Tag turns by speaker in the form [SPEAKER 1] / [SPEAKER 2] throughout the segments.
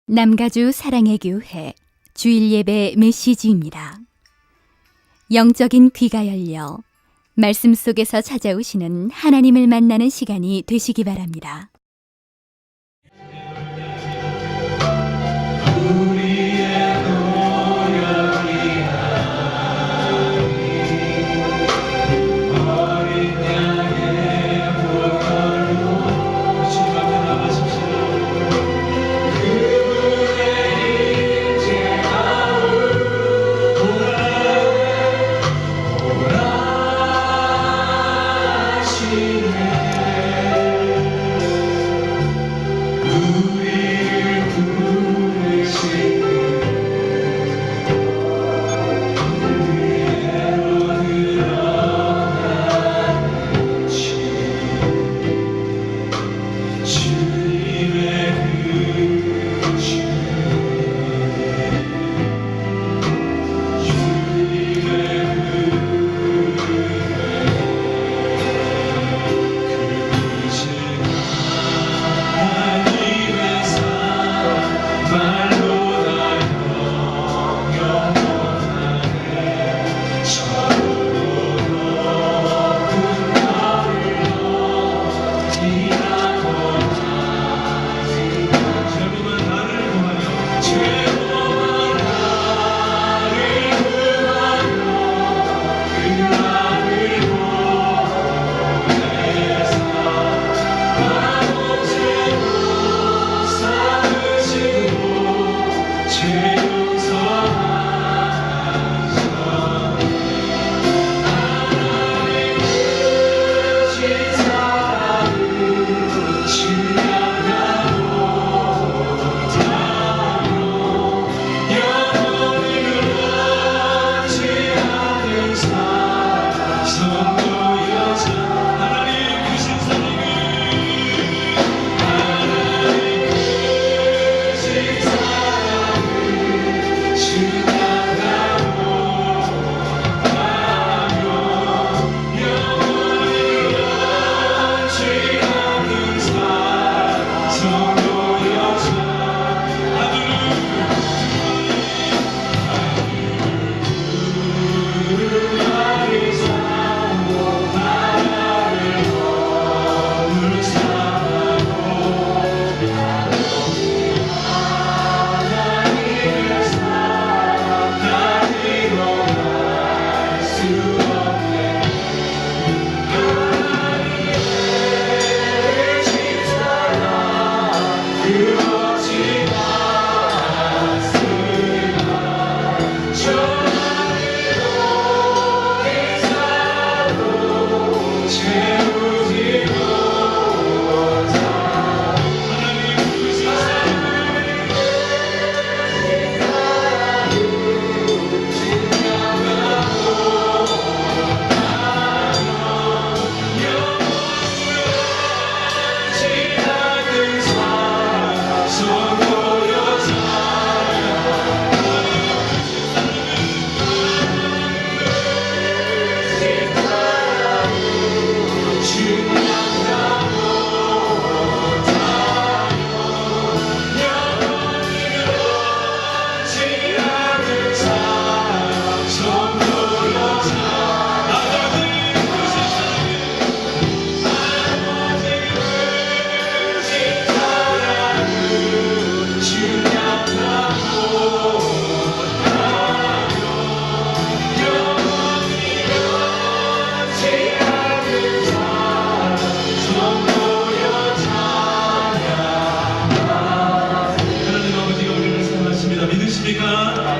[SPEAKER 1] 남가주 사랑의 교회 주일 예배 메시지입니다. 영적인 귀가 열려 말씀 속에서 찾아오시는 하나님을 만나는 시간이 되시기 바랍니다.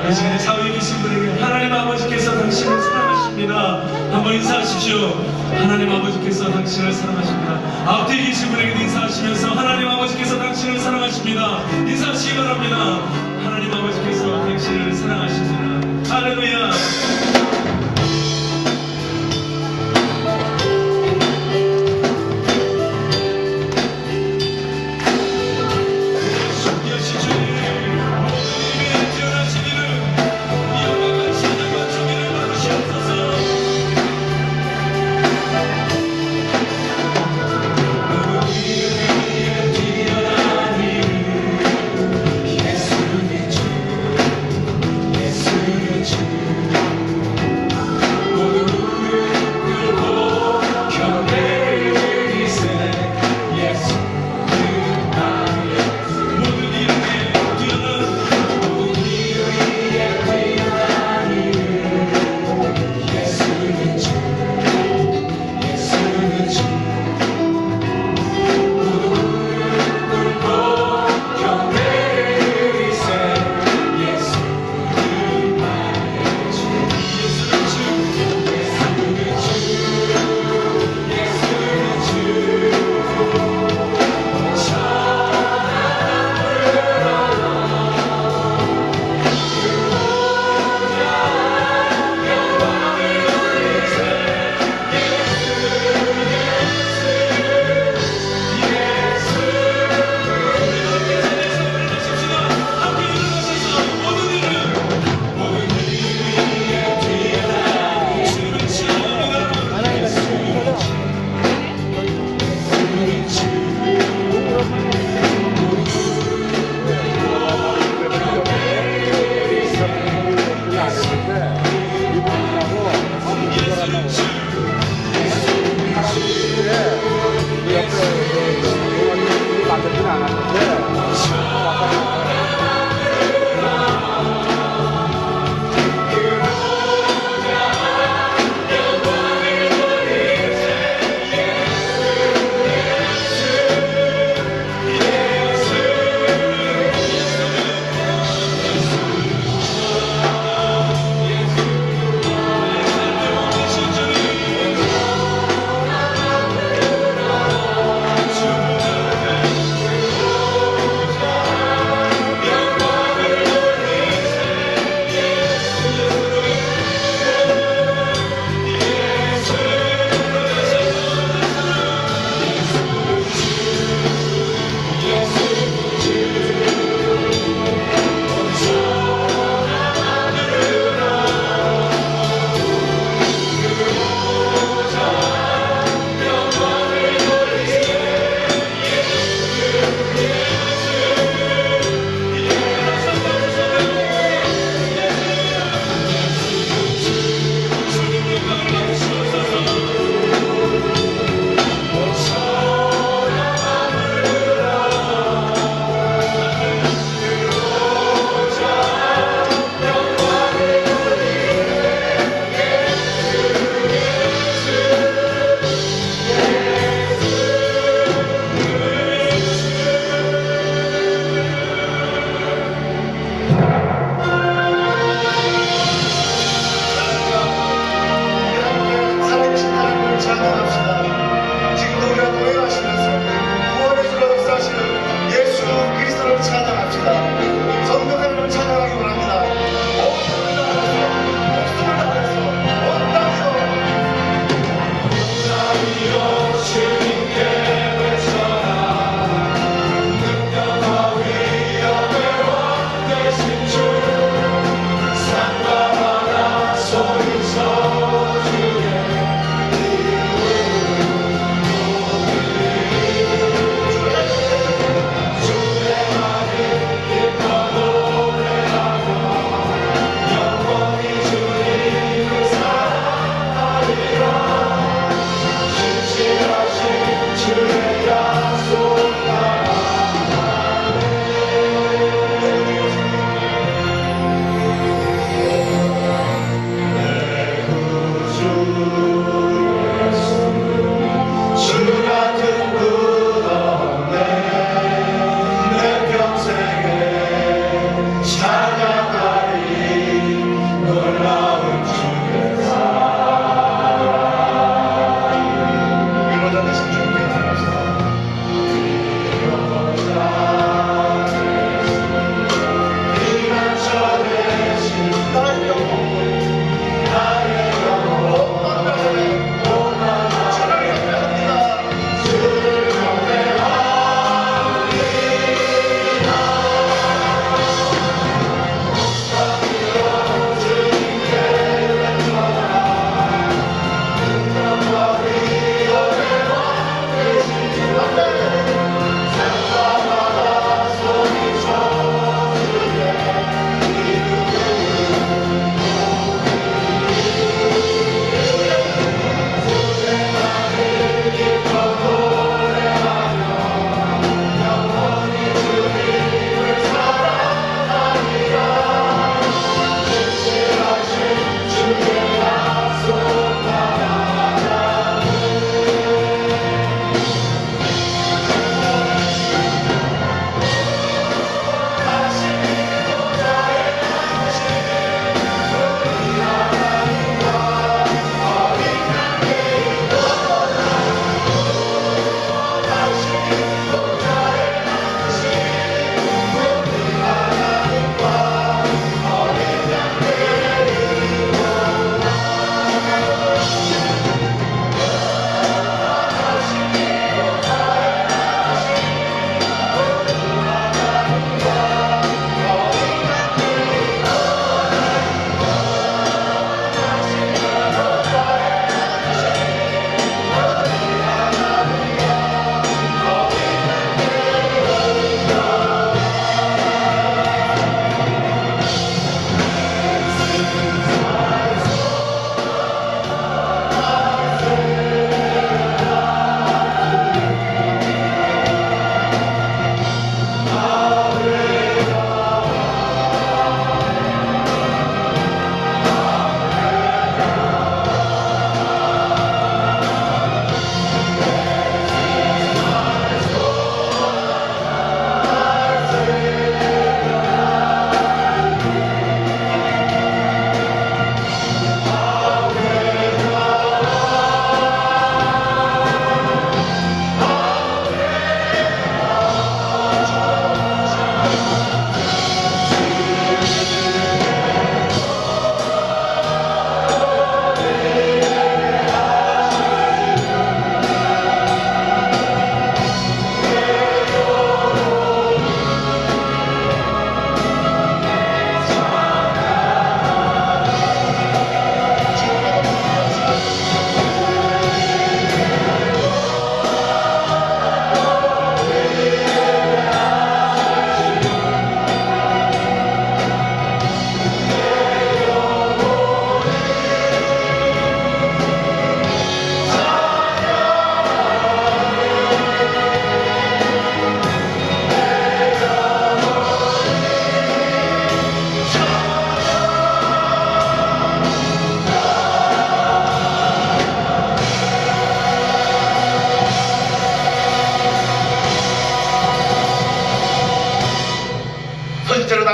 [SPEAKER 2] 이 시간에 사회에 계신 분에게 하나님 아버지께서 당신을 사랑하십니다. 한번 인사하십시오. 하나님 아버지께서 당신을 사랑하십니다. 앞뒤에 계신 분에게 인사하시면서 하나님 아버지께서 당신을 사랑하십니다. 인사하시기 바랍니다. 하나님 아버지께서 당신을 사랑하십니다. 할렐루야.
[SPEAKER 3] Yes.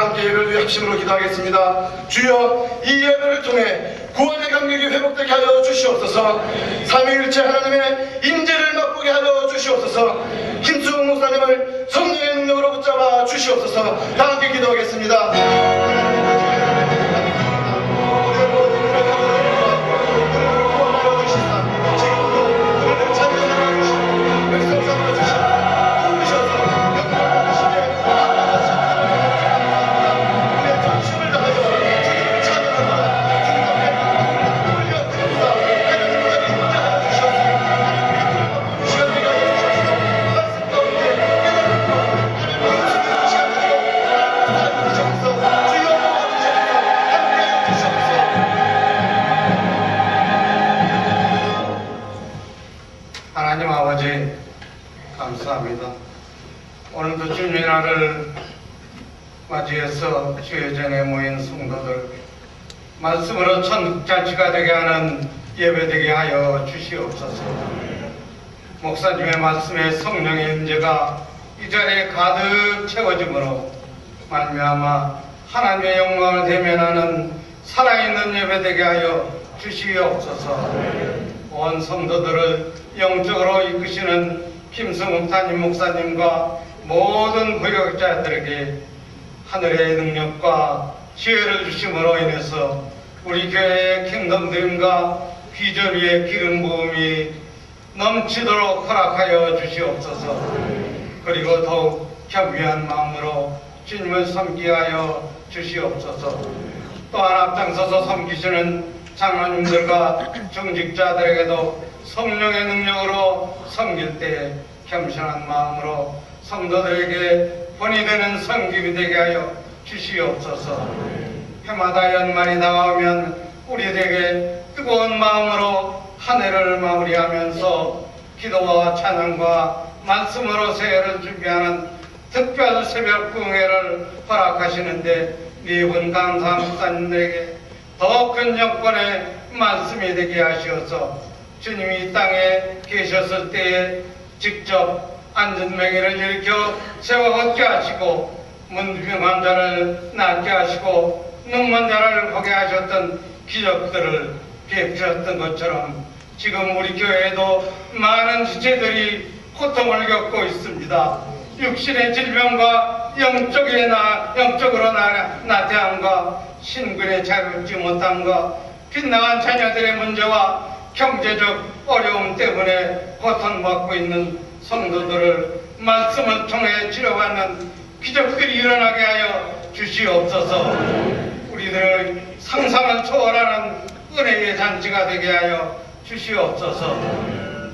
[SPEAKER 3] 함께 예배를 위해 합심으로 기도하겠습니다. 주여, 이 예배를 통해 구원의 감격이 회복되게 하여 주시옵소서. 삼위일체 하나님의 임재를 맛보게 하여 주시옵소서. 김수웅 목사님을 성령의 능력으로 붙잡아 주시옵소서. 다 함께 기도하겠습니다.
[SPEAKER 4] 하나님 아버지, 감사합니다. 오늘도 주님의 날을 맞이해서 주의 전에 모인 성도들 말씀으로 천국잔치가 되게 하는 예배되게 하여 주시옵소서. 목사님의 말씀에 성령의 임재가 이 자리에 가득 채워짐으로 말미암아 하나님의 영광을 대면하는 살아있는 예배되게 하여 주시옵소서. 온 성도들을 영적으로 이끄시는 김성욱 담임 목사님과 모든 부역자들에게 하늘의 능력과 지혜를 주심으로 인해서 우리 교회의 킹덤 드림과 비전 위의 기름 부음이 넘치도록 허락하여 주시옵소서. 그리고 더욱 겸비한 마음으로 주님을 섬기게 하여 주시옵소서. 또한 앞장서서 섬기시는 장로님들과 정직자들에게도 성령의 능력으로 섬길 때 겸손한 마음으로 성도들에게 본이 되는 섬김이 되게 하여 주시옵소서. 해마다 연말이 다가오면 우리에게 뜨거운 마음으로 한 해를 마무리하면서 기도와 찬양과 말씀으로 새해를 준비하는 특별 새벽 공회를 허락하시는데 네 분 감사한 목사님들에게 더 큰 영권의 말씀이 되게 하시어서 주님이 이 땅에 계셨을 때에 직접 안전맹이를 일으켜 세워 걷게 하시고 문병한 자를 낫게 하시고 눈먼 자를 보게 하셨던 기적들을 베푸셨던 것처럼 지금 우리 교회에도 많은 지체들이 고통을 겪고 있습니다. 육신의 질병과 영적으로 나태함과 신근에 자유롭지 못함과 빗나간 자녀들의 문제와 경제적 어려움 때문에 고통받고 있는 성도들을 말씀을 통해 치료받는 기적들이 일어나게 하여 주시옵소서. 우리들의 상상을 초월하는 은혜의 잔치가 되게 하여 주시옵소서.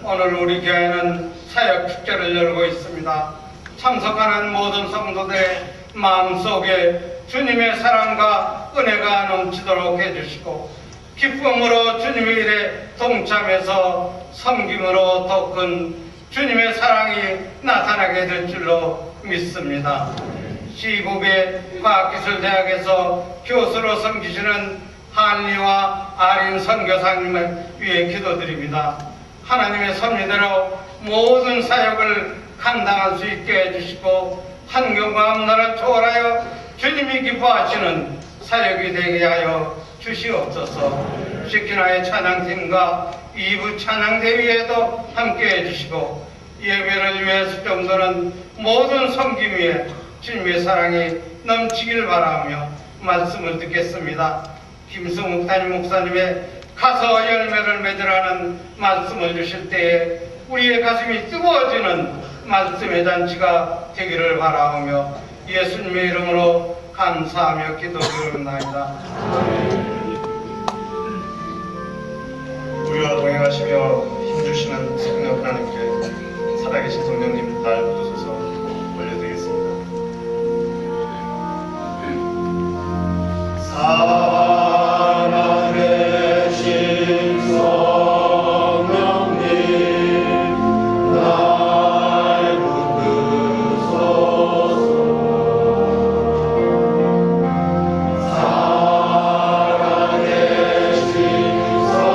[SPEAKER 4] 오늘 우리 교회는 사역축제를 열고 있습니다. 참석하는 모든 성도들의 마음속에 주님의 사랑과 은혜가 넘치도록 해주시고 기쁨으로 주님의 일에 동참해서 섬김으로 더 큰 주님의 사랑이 나타나게 될 줄로 믿습니다. 시국의 과학기술대학에서 교수로 섬기시는 한리와 아린 선교사님을 위해 기도드립니다. 하나님의 섭리대로 모든 사역을 감당할 수 있게 해주시고 환경과 앞날을 초월하여 주님이 기뻐하시는 사역이 되게 하여 주시옵소서. 시키나의 찬양팀과 2부 찬양대회에도 함께 해주시고 예배를 위해 수정도는 모든 섬김 위에 주님의 사랑이 넘치길 바라며 말씀을 듣겠습니다. 김승욱 담임 목사님의 가서 열매를 맺으라는 말씀을 주실 때에 우리의 가슴이 뜨거워지는 말씀의 잔치가 되기를 바라오며 예수님의 이름으로 감사하며 기도드립니다.
[SPEAKER 3] 우리와 동행하시며 힘주시는 성령 하나님께 살아계신 성령님 날 부르소서 올려드리겠습니다. 살아계신 성령님 날 부르소서. 살아계신 성령님 날 살리소서.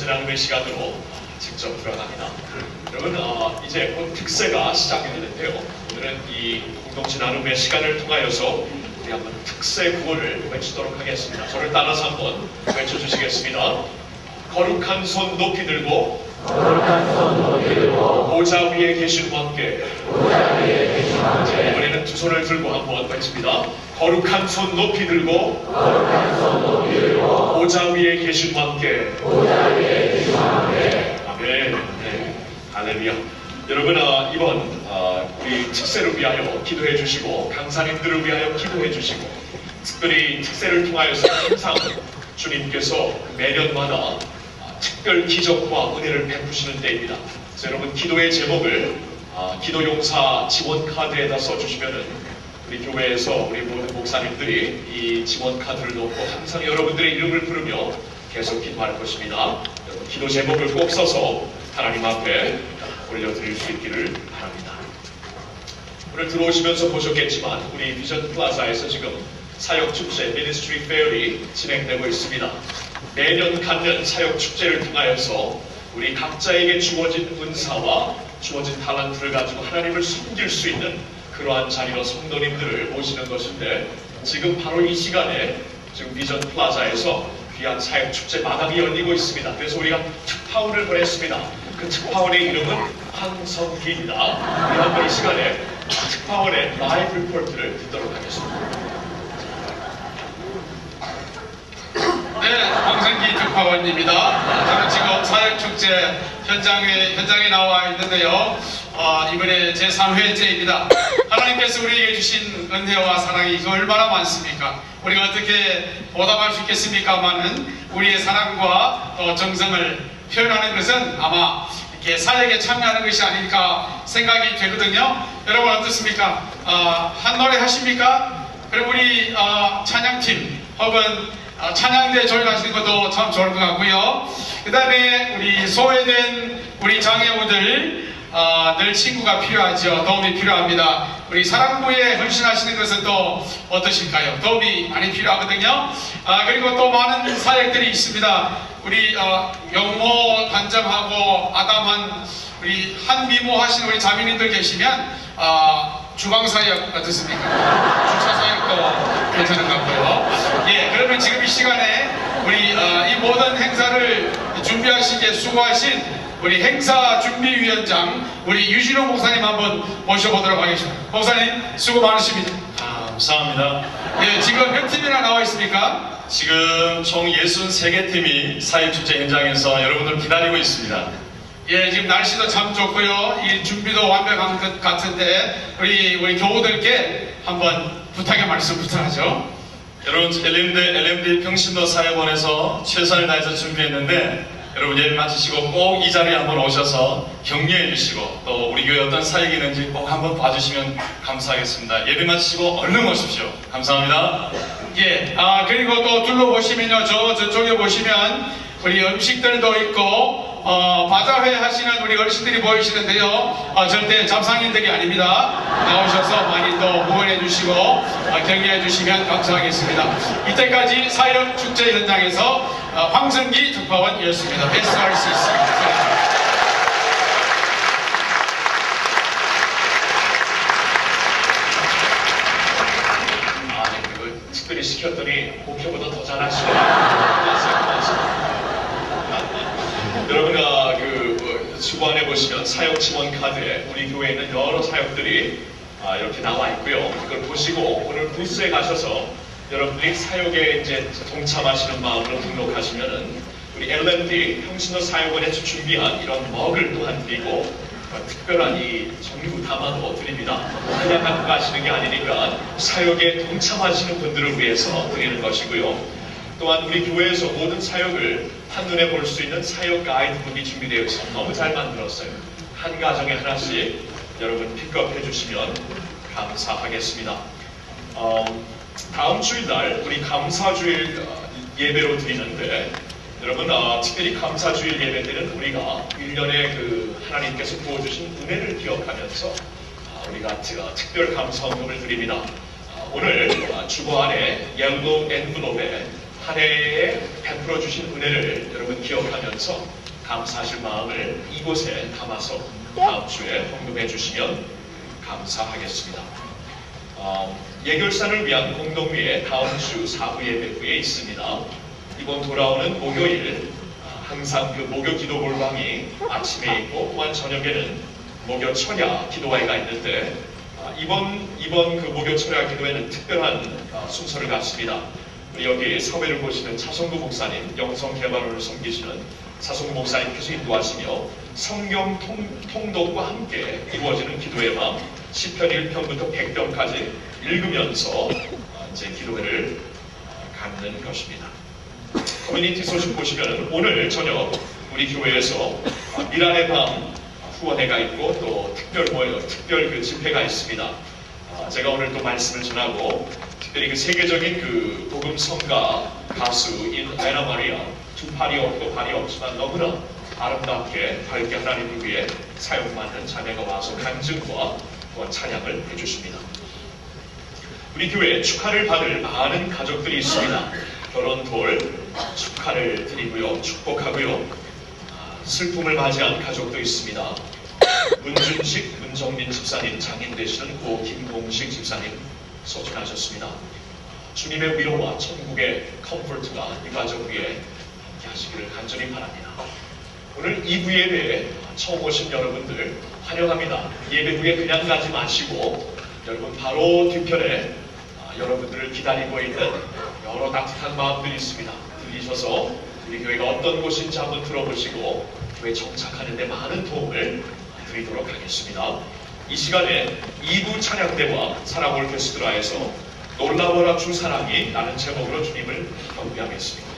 [SPEAKER 5] 공동체 나눔의 시간으로 직접 들어갑니다. 여러분, 이제 곧 특세가 시작이 되는데요. 오늘은 이 공동체 나눔의 시간을 통하여서 우리 한번 특세 구호를 외치도록 하겠습니다. 저를 따라서 한번 외쳐주시겠습니다. 거룩한 손 높이 들고 보좌 위에 계신 왕께 이번에는 두 손을 들고 한번 외칩니다. 거룩한 손 높이 들고 보좌 위에 계신 왕께 아멘. 네. 할렐루야. 여러분, 이번 우리 특세를 위하여 기도해 주시고 강사님들을 위하여 기도해 주시고 특별히 특세를 통하여서 항상 주님께서 매년마다 특별 기적과 은혜를 베푸시는 때입니다. 그래서 여러분, 기도의 제목을 기도용사 지원 카드에다 써주시면은 우리 교회에서 우리 모든 목사님들이 이 지원 카드를 놓고 항상 여러분들의 이름을 부르며 계속 기도할 것입니다. 여러분, 기도 제목을 꼭 써서 하나님 앞에 올려드릴 수 있기를 바랍니다. 오늘 들어오시면서 보셨겠지만 우리 비전 플라자에서 지금 사역축제 미니스트리 페어이 진행되고 있습니다. 매년 갖는 사역축제를 통하여서 우리 각자에게 주어진 은사와 주어진 탈란트를 가지고 하나님을 섬길 수 있는 그러한 자리로 성도님들을 모시는 것인데, 지금 바로 이 시간에 지금 비전 플라자에서 귀한 사역축제 마감이 열리고 있습니다. 그래서 우리가 특파원을 보냈습니다. 그 특파원의 이름은 황성기입니다. 우리 한번 이 시간에 특파원의 라이브 리포트를 듣도록 하겠습니다.
[SPEAKER 6] 네, 황성기 특파원입니다. 저는 지금 사역축제 현장에 나와 있는데요. 이번에 제3회째입니다. 하나님께서 우리에게 주신 은혜와 사랑이 얼마나 많습니까? 우리가 어떻게 보답할 수 있겠습니까마는 우리의 사랑과 또 정성을 표현하는 것은 아마 이렇게 사역에 참여하는 것이 아닐까 생각이 되거든요. 여러분 어떻습니까? 한 노래 하십니까? 그리고 우리 찬양팀 혹은 찬양대 조인하시는 것도 참 좋을 것 같고요. 그 다음에 우리 소외된 우리 장애우들 늘 친구가 필요하죠. 도움이 필요합니다. 우리 사랑부에 헌신하시는 것은 또 어떠실까요? 도움이 많이 필요하거든요. 그리고 또 많은 사역들이 있습니다. 우리 영모 단장하고 아담한 우리 한미모 하신 우리 자매님들 계시면 주방 사역 어떻습니까? 주차 사역도 괜찮은 것 같고요. 예, 그러면 지금 이 시간에 우리 이 모든 행사를 준비하시기에 수고하신 우리 행사 준비위원장 우리 유진호 목사님 한번 모셔보도록 하겠습니다. 목사님 수고 많으십니다.
[SPEAKER 5] 감사합니다.
[SPEAKER 6] 예, 지금 몇 팀이나 나와 있습니까?
[SPEAKER 5] 지금 총 63개 팀이 사역축제 현장에서 여러분들 기다리고 있습니다.
[SPEAKER 6] 예, 지금 날씨도 참 좋고요. 이 준비도 완벽한 것 같은데 우리 교우들께 한번 부탁의 말씀부터 하죠.
[SPEAKER 5] 여러분, LMD 평신도 사역원에서 최선을 다해서 준비했는데 여러분 예배 마치시고 꼭 이 자리에 한번 오셔서 격려해 주시고 또 우리 교회 어떤 사역이 있는지 꼭 한번 봐주시면 감사하겠습니다. 예배 마치시고 얼른 오십시오. 감사합니다.
[SPEAKER 6] 예, 그리고 또 둘러보시면요, 저쪽에 보시면 우리 음식들도 있고 바자회 하시는 우리 어르신들이 보이시는데요. 절대 잡상인들이 아닙니다. 나오셔서 많이 또 후원해 주시고 격려해 주시면 감사하겠습니다. 이때까지 사역축제 현장에서 황성기 특파원이었습니다. SRCC.
[SPEAKER 5] 특별히 시켰더니 목표보다 더 잘하시네요. 여러분, 주관에 보시면 사역 지원 카드에 우리 교회에 있는 여러 사역들이 이렇게 나와 있고요. 그걸 보시고 오늘 부스에 가셔서 여러분들이 사역에 이제 동참하시는 마음으로 등록하시면은 우리 LMD 평신도 사역원에서 준비한 이런 먹을 또한 드리고 특별한 이 정부 담아도 드립니다. 그냥 갖고 가시는 게 아니니까 사역에 동참하시는 분들을 위해서 드리는 것이고요. 또한 우리 교회에서 모든 사역을 한눈에 볼 수 있는 사역 가이드북이 준비되어 있습니다. 너무 잘 만들었어요. 한 가정에 하나씩 여러분 픽업해 주시면 감사하겠습니다. 다음 주일날 우리 감사주일 예배로 드리는데 여러분 특별히 감사주일 예배 때는 우리가 1년에 하나님께서 부어주신 은혜를 기억하면서 우리가 특별 감사 헌금을 드립니다. 오늘 주보 안에 옐로우 엔블롭에 한 해에 베풀어 주신 은혜를 여러분 기억하면서 감사하실 마음을 이곳에 담아서 다음 주에 헌금해 주시면 감사하겠습니다. 예결산을 위한 공동회의 다음 주 4부 예배 후에 있습니다. 이번 돌아오는 목요일 항상 그 목요 기도 몰방이 아침에 있고 또한 저녁에는 목요 철야 기도회가 있는데 이번 그 목요 철야 기도회는 특별한 순서를 갖습니다. 우리 여기 사회를 보시는 차성구 목사님, 영성개발원을 섬기시는 차성구 목사님께서 인도하시며 성경 통독과 함께 이루어지는 기도의 밤 시편 1편부터 100편까지 읽으면서 이제 기도회를 갖는 것입니다. 커뮤니티 소식 보시면 오늘 저녁 우리 교회에서 미란의 밤 후원회가 있고 또 특별 그 집회가 있습니다. 제가 오늘 또 말씀을 전하고 특별히 그 세계적인 그 복음 성가 가수인 레나 마리아 두 팔이 없고 발이 없지만 너무나 아름답게 밝게 하나님을 위해 사용받는 자매가 와서 간증과 또한 찬양을 해주십니다. 우리 교회에 축하를 받을 많은 가족들이 있습니다. 결혼 돌 축하를 드리고요. 축복하고요. 슬픔을 맞이한 가족도 있습니다. 문준식, 문정민 집사님, 장인 되시는 고 김봉식 집사님 소천하셨습니다. 주님의 위로와 천국의 컴포트가 이 가족 위에 함께 하시기를 간절히 바랍니다. 오늘 2부 예배에 처음 오신 여러분들 환영합니다. 예배 후에 그냥 가지 마시고 여러분 바로 뒤편에 여러분들을 기다리고 있는 여러 따뜻한 마음들이 있습니다. 들리셔서 우리 교회가 어떤 곳인지 한번 들어보시고 교회 정착하는 데 많은 도움을 드리도록 하겠습니다. 이 시간에 2부 찬양대와 사랑 오르케스트라에서 놀라워라 주 사랑이 라는 제목으로 주님을 경배하겠습니다.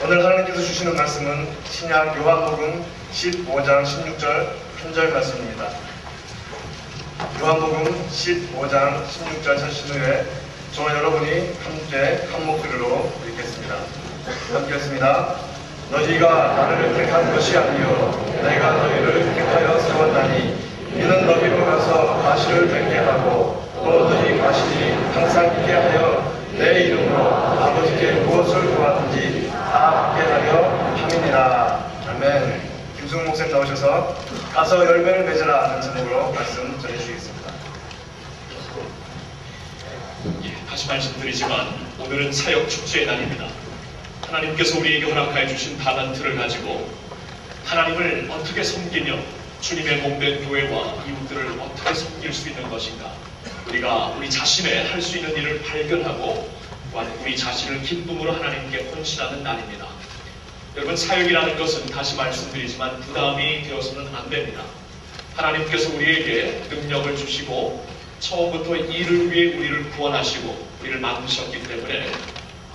[SPEAKER 3] 오늘 하나님께서 주시는 말씀은 신약 요한복음 15장 16절 한 절 말씀입니다. 요한복음 15장 16절 찾으신 후에 저와 여러분이 함께 한 목소리로 읽겠습니다. 함께 했습니다. 너희가 나를 택한 것이 아니요 내가 너희를 택하여 세웠나니 이는 너희로 가서 과실을 맺게 하고 또 너희 과실이 항상 있게 하여 내 이름으로 아버지께 무엇을 구하든지 다 받게 하려 함이니라. 아멘. 김승훈 목사님 나오셔서 가서 열매를 맺으라 하는 제목으로 말씀 전해주시겠습니다.
[SPEAKER 5] 다시 말씀드리지만 오늘은 사역 축제의 날입니다. 하나님께서 우리에게 허락하여 주신 다단트를 가지고 하나님을 어떻게 섬기며 주님의 몸된 교회와 이웃들을 어떻게 섬길 수 있는 것인가, 우리가 우리 자신의 할 수 있는 일을 발견하고 또한 우리 자신을 기쁨으로 하나님께 헌신하는 날입니다. 여러분, 사역이라는 것은 다시 말씀드리지만 부담이 되어서는 안 됩니다. 하나님께서 우리에게 능력을 주시고 처음부터 일을 위해 우리를 구원하시고 우리를 만드셨기 때문에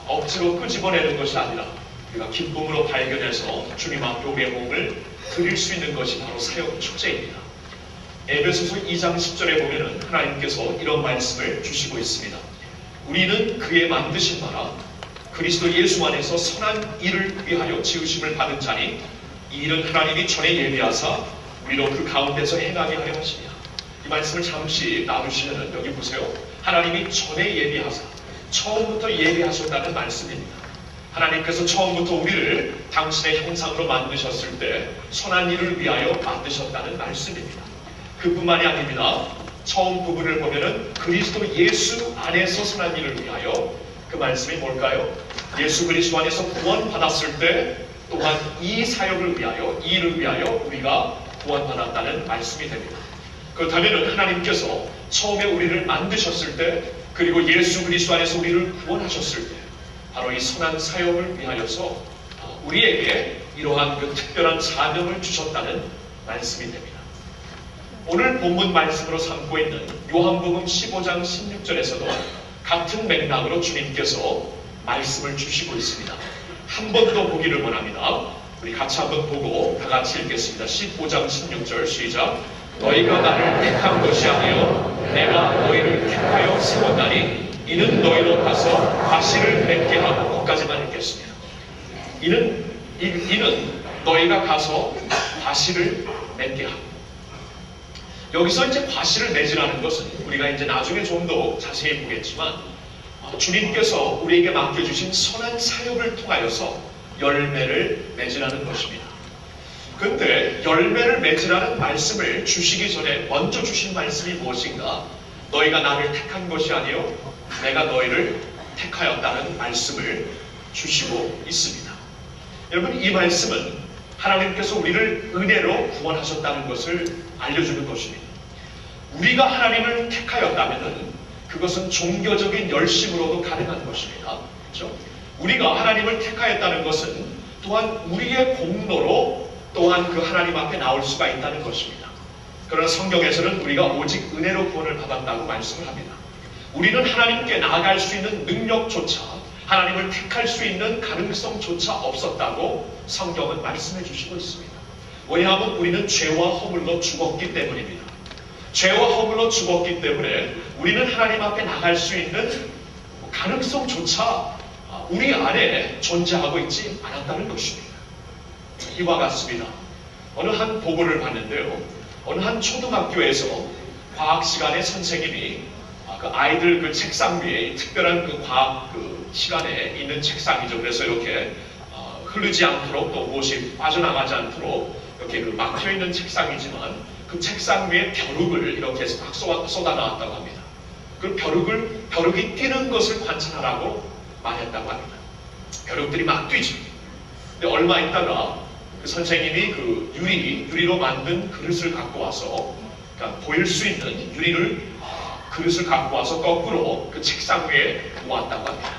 [SPEAKER 5] 억지로 끄집어내는 것이 아니라 우리가 기쁨으로 발견해서 주님 앞에 우리의 몸을 드릴 수 있는 것이 바로 사역 축제입니다. 에베소서 2장 10절에 보면은 하나님께서 이런 말씀을 주시고 있습니다. 우리는 그의 만드신 바라 그리스도 예수 안에서 선한 일을 위하여 지으심을 받은 자니 이 일은 하나님이 전에 예비하사 우리로 그 가운데서 행하게 하려 하시냐. 이 말씀을 잠시 놔두시면 여기 보세요. 하나님이 전에 예비하사, 처음부터 예비하셨다는 말씀입니다. 하나님께서 처음부터 우리를 당신의 형상으로 만드셨을 때 선한 일을 위하여 만드셨다는 말씀입니다. 그뿐만이 아닙니다. 처음 부분을 보면은 그리스도 예수 안에서 선한 일을 위하여, 그 말씀이 뭘까요? 예수 그리스도 안에서 구원받았을 때 또한 이 사역을 위하여, 이 일을 위하여 우리가 구원받았다는 말씀이 됩니다. 그렇다면 하나님께서 처음에 우리를 만드셨을 때, 그리고 예수 그리스도 안에서 우리를 구원하셨을 때 바로 이 선한 사역을 위하여서 우리에게 이러한 그 특별한 사명을 주셨다는 말씀이 됩니다. 오늘 본문 말씀으로 삼고 있는 요한복음 15장 16절에서도 같은 맥락으로 주님께서 말씀을 주시고 있습니다. 한 번 더 보기를 원합니다. 우리 같이 한번 보고 다 같이 읽겠습니다. 15장 16절 시작. 너희가 나를 택한 것이 아니요 내가 너희를 택하여 세웠나니 이는 너희로 가서 과실을 맺게 하고, 거기까지만 읽겠습니다. 이는 너희가 가서 과실을 맺게 하고. 여기서 이제 과실을 맺으라는 것은 우리가 이제 나중에 좀 더 자세히 보겠지만 주님께서 우리에게 맡겨주신 선한 사역을 통하여서 열매를 맺으라는 것입니다. 그런데 열매를 맺으라는 말씀을 주시기 전에 먼저 주신 말씀이 무엇인가? 너희가 나를 택한 것이 아니요 내가 너희를 택하였다는 말씀을 주시고 있습니다. 여러분, 이 말씀은 하나님께서 우리를 은혜로 구원하셨다는 것을 알려주는 것입니다. 우리가 하나님을 택하였다면 그것은 종교적인 열심으로도 가능한 것입니다. 그렇죠? 우리가 하나님을 택하였다는 것은 또한 우리의 공로로 또한 그 하나님 앞에 나올 수가 있다는 것입니다. 그러나 성경에서는 우리가 오직 은혜로 구원을 받았다고 말씀을 합니다. 우리는 하나님께 나아갈 수 있는 능력조차, 하나님을 택할 수 있는 가능성조차 없었다고 성경은 말씀해 주시고 있습니다. 왜냐하면 우리는 죄와 허물로 죽었기 때문입니다. 죄와 허물로 죽었기 때문에 우리는 하나님 앞에 나갈 수 있는 가능성조차 우리 안에 존재하고 있지 않았다는 것입니다. 이와 같습니다. 어느 한 보고를 봤는데요. 어느 한 초등학교에서 과학 시간에 선생님이 그 아이들 그 책상 위에 특별한 그 과학 그 시간에 있는 책상이죠. 그래서 이렇게 흐르지 않도록 또 무엇이 빠져나가지 않도록 이렇게 그 막혀 있는 책상이지만 그 책상 위에 벼룩을 이렇게 막 쏟아 나왔다고 합니다. 그 벼룩이 뛰는 것을 관찰하라고 말했다고 합니다. 벼룩들이 막 뛰죠. 근데 얼마 있다가 그 선생님이 그 유리로 만든 그릇을 갖고 와서, 그러니까 보일 수 있는 그릇을 갖고 와서 거꾸로 그 책상 위에 놓았다고 합니다.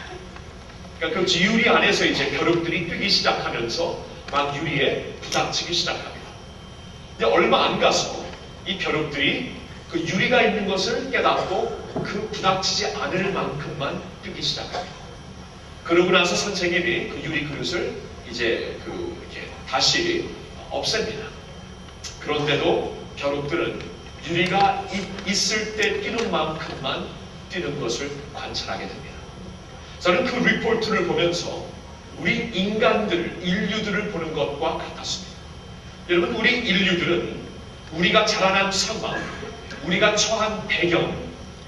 [SPEAKER 5] 그러니까 그 유리 안에서 이제 벼룩들이 뛰기 시작하면서 막 유리에 부닥치기 시작합니다. 근데 얼마 안 가서 이 벼룩들이 그 유리가 있는 것을 깨닫고 그 부닥치지 않을 만큼만 뛰기 시작합니다. 그러고 나서 선생님이 그 유리 그릇을 이제 이렇게 다시 없앱니다. 그런데도 겨루들은 유리가 있을 때 뛰는 만큼만 뛰는 것을 관찰하게 됩니다. 저는 그 리포트를 보면서 우리 인류들을 보는 것과 같았습니다. 여러분, 우리 인류들은 우리가 자라난 상황, 우리가 처한 배경,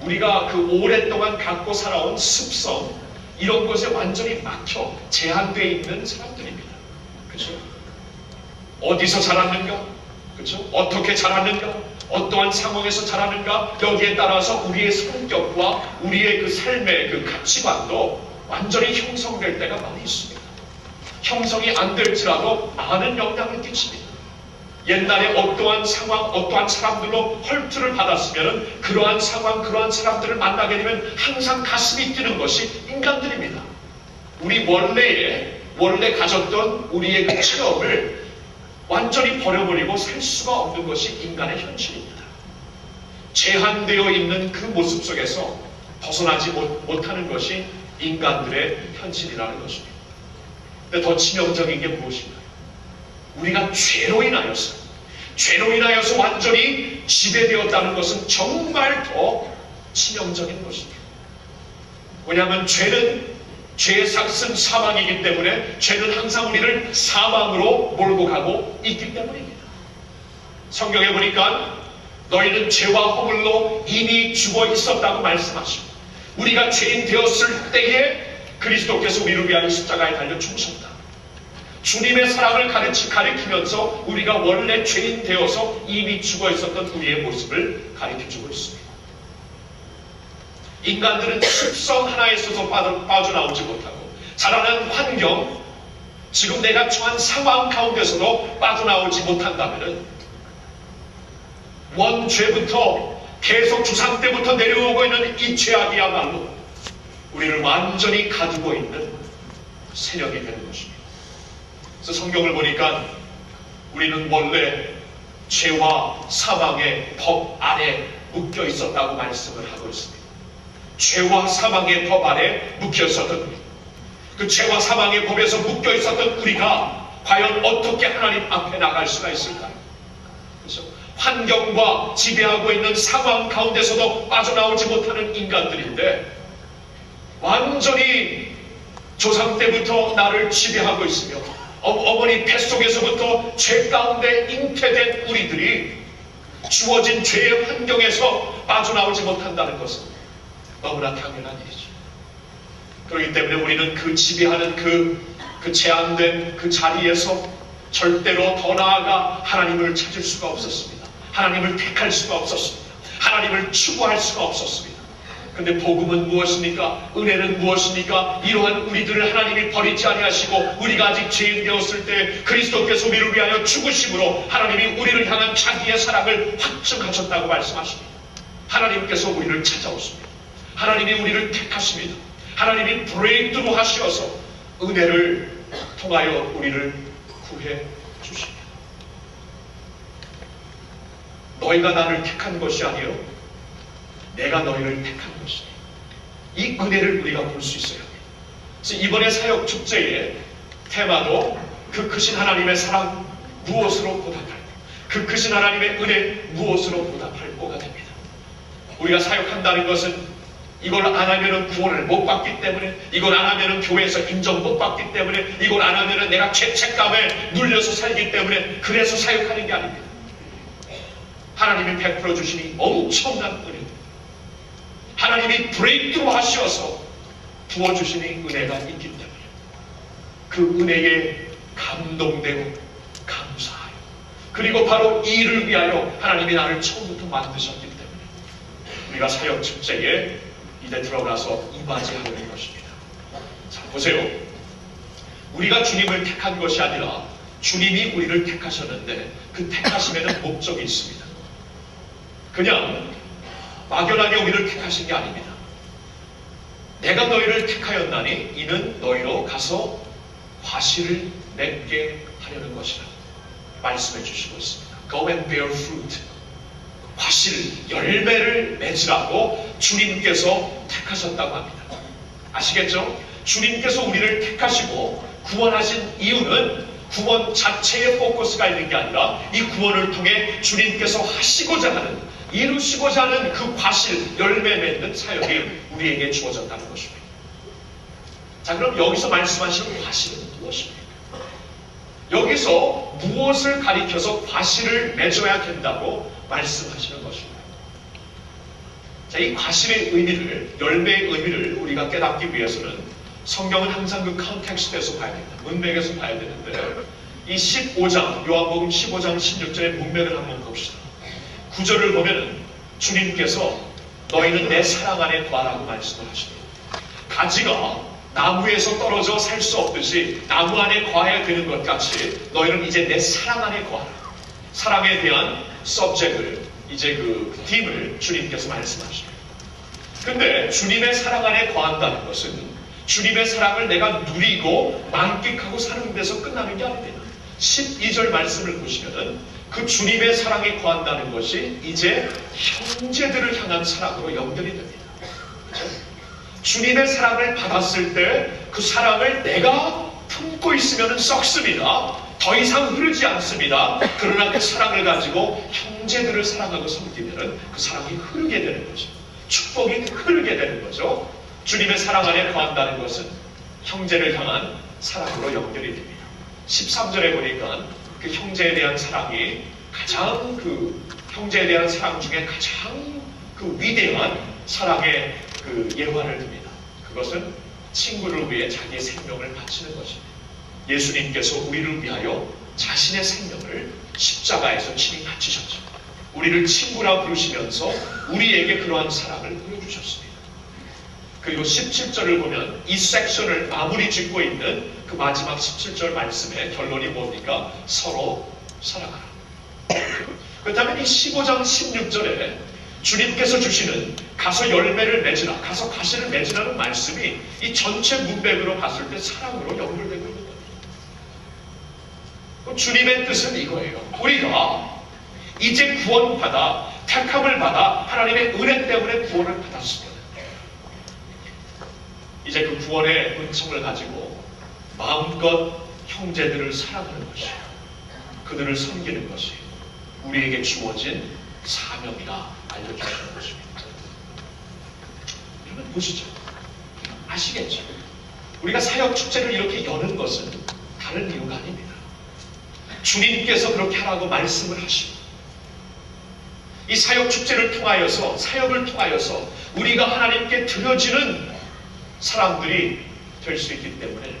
[SPEAKER 5] 우리가 그 오랫동안 갖고 살아온 습성, 이런 것에 완전히 막혀 제한되어 있는 사람들입니다. 그렇죠? 어디서 자랐는가? 그렇죠? 어떻게 자랐는가? 어떠한 상황에서 자랐는가? 여기에 따라서 우리의 성격과 우리의 그 삶의 그 가치관도 완전히 형성될 때가 많이 있습니다. 형성이 안 될지라도 많은 영향을 끼칩니다. 옛날에 어떠한 상황, 어떠한 사람들로 헐트를 받았으면 그러한 상황, 그러한 사람들을 만나게 되면 항상 가슴이 뛰는 것이 인간들입니다. 우리 원래 가졌던 우리의 그 체험을 완전히 버려버리고 살 수가 없는 것이 인간의 현실입니다. 제한되어 있는 그 모습 속에서 벗어나지 못하는 것이 인간들의 현실이라는 것입니다. 근데 더 치명적인 게 무엇인가요? 우리가 죄로 인하여서 완전히 지배되었다는 것은 정말 더 치명적인 것입니다. 왜냐하면 죄의 삭은 사망이기 때문에 죄는 항상 우리를 사망으로 몰고 가고 있기 때문입니다. 성경에 보니까 너희는 죄와 허물로 이미 죽어 있었다고 말씀하시고, 우리가 죄인 되었을 때에 그리스도께서 우리를 위하여 십자가에 달려 죽으셨다. 주님의 사랑을 가리키면서 우리가 원래 죄인 되어서 이미 죽어 있었던 우리의 모습을 가리켜주고 있습니다. 인간들은 습성 하나에서도 빠져나오지 못하고, 자라는 환경, 지금 내가 처한 상황 가운데서도 빠져나오지 못한다면 원죄부터 계속 주상 때부터 내려오고 있는 이 죄악이야말로 우리를 완전히 가두고 있는 세력이 되는 것입니다. 그래서 성경을 보니까 우리는 원래 죄와 사망의 법 아래 묶여 있었다고 말씀을 하고 있습니다. 죄와 사망의 법 아래 묶여 있었던 우리, 그 죄와 사망의 법에서 묶여 있었던 우리가 과연 어떻게 하나님 앞에 나갈 수가 있을까요? 그래서 환경과 지배하고 있는 상황 가운데서도 빠져나오지 못하는 인간들인데, 완전히 조상 때부터 나를 지배하고 있으며 어머니 뱃속에서부터 죄 가운데 잉태된 우리들이 주어진 죄의 환경에서 빠져나오지 못한다는 것은 너무나 당연한 일이죠. 그렇기 때문에 우리는 그 지배하는 그 제한된 그 자리에서 절대로 더 나아가 하나님을 찾을 수가 없었습니다. 하나님을 택할 수가 없었습니다. 하나님을 추구할 수가 없었습니다. 근데 복음은 무엇입니까? 은혜는 무엇입니까? 이러한 우리들을 하나님이 버리지 아니하시고 우리가 아직 죄인 되었을 때 그리스도께서 우리를 위하여 죽으심으로 하나님이 우리를 향한 자기의 사랑을 확증하셨다고 말씀하십니다. 하나님께서 우리를 찾아오십니다. 하나님이 우리를 택하십니다. 하나님이 브레이크로 하셔서 은혜를 통하여 우리를 구해 주십니다. 너희가 나를 택한 것이 아니요 내가 너희를 택한 것이니, 이 은혜를 우리가 볼 수 있어야 합니다. 그래서 이번에 사역 축제의 테마도 그 크신 하나님의 사랑 무엇으로 보답할까, 그 크신 하나님의 은혜 무엇으로 보답할까가 됩니다. 우리가 사역한다는 것은 이걸 안 하면은 구원을 못 받기 때문에, 이걸 안 하면은 교회에서 인정 못 받기 때문에, 이걸 안 하면은 내가 죄책감에 눌려서 살기 때문에 그래서 사역하는 게 아닙니다. 하나님이 베풀어 주시니 엄청난 은혜, 하나님이 브레이크로 하셔서 부어주시니 은혜가 있기 때문에 그 은혜에 감동되고 감사하여, 그리고 바로 이 일을 위하여 하나님이 나를 처음부터 만드셨기 때문에 우리가 사역 축제에 이제 들어가서 이바지하는 것입니다. 자, 보세요. 우리가 주님을 택한 것이 아니라 주님이 우리를 택하셨는데 그 택하심에는 목적이 있습니다. 그냥 막연하게 우리를 택하신 게 아닙니다. 내가 너희를 택하였나니 이는 너희로 가서 과실을 맺게 하려는 것이라 말씀해 주시고 있습니다. Go and bear fruit. 과실, 열매를 맺으라고 주님께서 택하셨다고 합니다. 아시겠죠? 주님께서 우리를 택하시고 구원하신 이유는 구원 자체에 포커스가 있는 게 아니라 이 구원을 통해 주님께서 하시고자 하는, 이루시고자 하는 그 과실, 열매 맺는 사역이 우리에게 주어졌다는 것입니다. 자, 그럼 여기서 말씀하시는 과실은 무엇입니까? 여기서 무엇을 가리켜서 과실을 맺어야 된다고 말씀하시는 것입니다. 자, 이 과실의 의미를, 열매의 의미를 우리가 깨닫기 위해서는 성경은 항상 그 컨텍스트에서 봐야 됩니다. 문맥에서 봐야 되는데, 이 15장, 요한복음 15장 16절의 문맥을 한번 봅시다. 9절을 보면은 주님께서 너희는 내 사랑 안에 거하라고 말씀을 하시더라. 가지가 나무에서 떨어져 살 수 없듯이 나무 안에 거해야 되는 것 같이 너희는 이제 내 사랑 안에 거하라. 사랑에 대한 서브젝트를, 이제 그 팀을 주님께서 말씀하십니다. 근데 주님의 사랑 안에 거한다는 것은 주님의 사랑을 내가 누리고 만끽하고 사는 데서 끝나는 게 아닙니다. 12절 말씀을 보시면은 그 주님의 사랑에 거한다는 것이 이제 형제들을 향한 사랑으로 연결이 됩니다. 그렇죠? 주님의 사랑을 받았을 때 그 사랑을 내가 품고 있으면 썩습니다. 더 이상 흐르지 않습니다. 그러나 그 사랑을 가지고 형제들을 사랑하고 섬기면 그 사랑이 흐르게 되는 거죠. 축복이 흐르게 되는 거죠. 주님의 사랑 안에 거한다는 것은 형제를 향한 사랑으로 연결이 됩니다. 13절에 보니까 그 형제에 대한 사랑이 가장 형제에 대한 사랑 중에 가장 위대한 사랑의 예화를 듭니다. 그것은 친구를 위해 자기의 생명을 바치는 것입니다. 예수님께서 우리를 위하여 자신의 생명을 십자가에서 친히 바치셨죠. 우리를 친구라 부르시면서 우리에게 그러한 사랑을 보여주셨습니다. 그리고 17절을 보면 이 섹션을 마무리 짓고 있는 그 마지막 17절 말씀의 결론이 뭡니까? 서로 사랑하라. 그렇다면 이 15장 16절에 주님께서 주시는 가서 열매를 맺으라, 가서 과실을 맺으라는 말씀이 이 전체 문맥으로 봤을 때 사랑으로 연결되고 있는 겁니다. 주님의 뜻은 이거예요. 우리가 이제 구원받아, 택함을 받아 하나님의 은혜 때문에 구원을 받았으면 이제 그 구원의 은총을 가지고 마음껏 형제들을 사랑하는 것이, 그들을 섬기는 것이 우리에게 주어진 사명이라 알려주시는 것입니다. 여러분 보시죠. 아시겠죠? 우리가 사역 축제를 이렇게 여는 것은 다른 이유가 아닙니다. 주님께서 그렇게 하라고 말씀을 하시고 이 사역 축제를 통하여서, 사역을 통하여서 우리가 하나님께 드려지는 사람들이 될 수 있기 때문에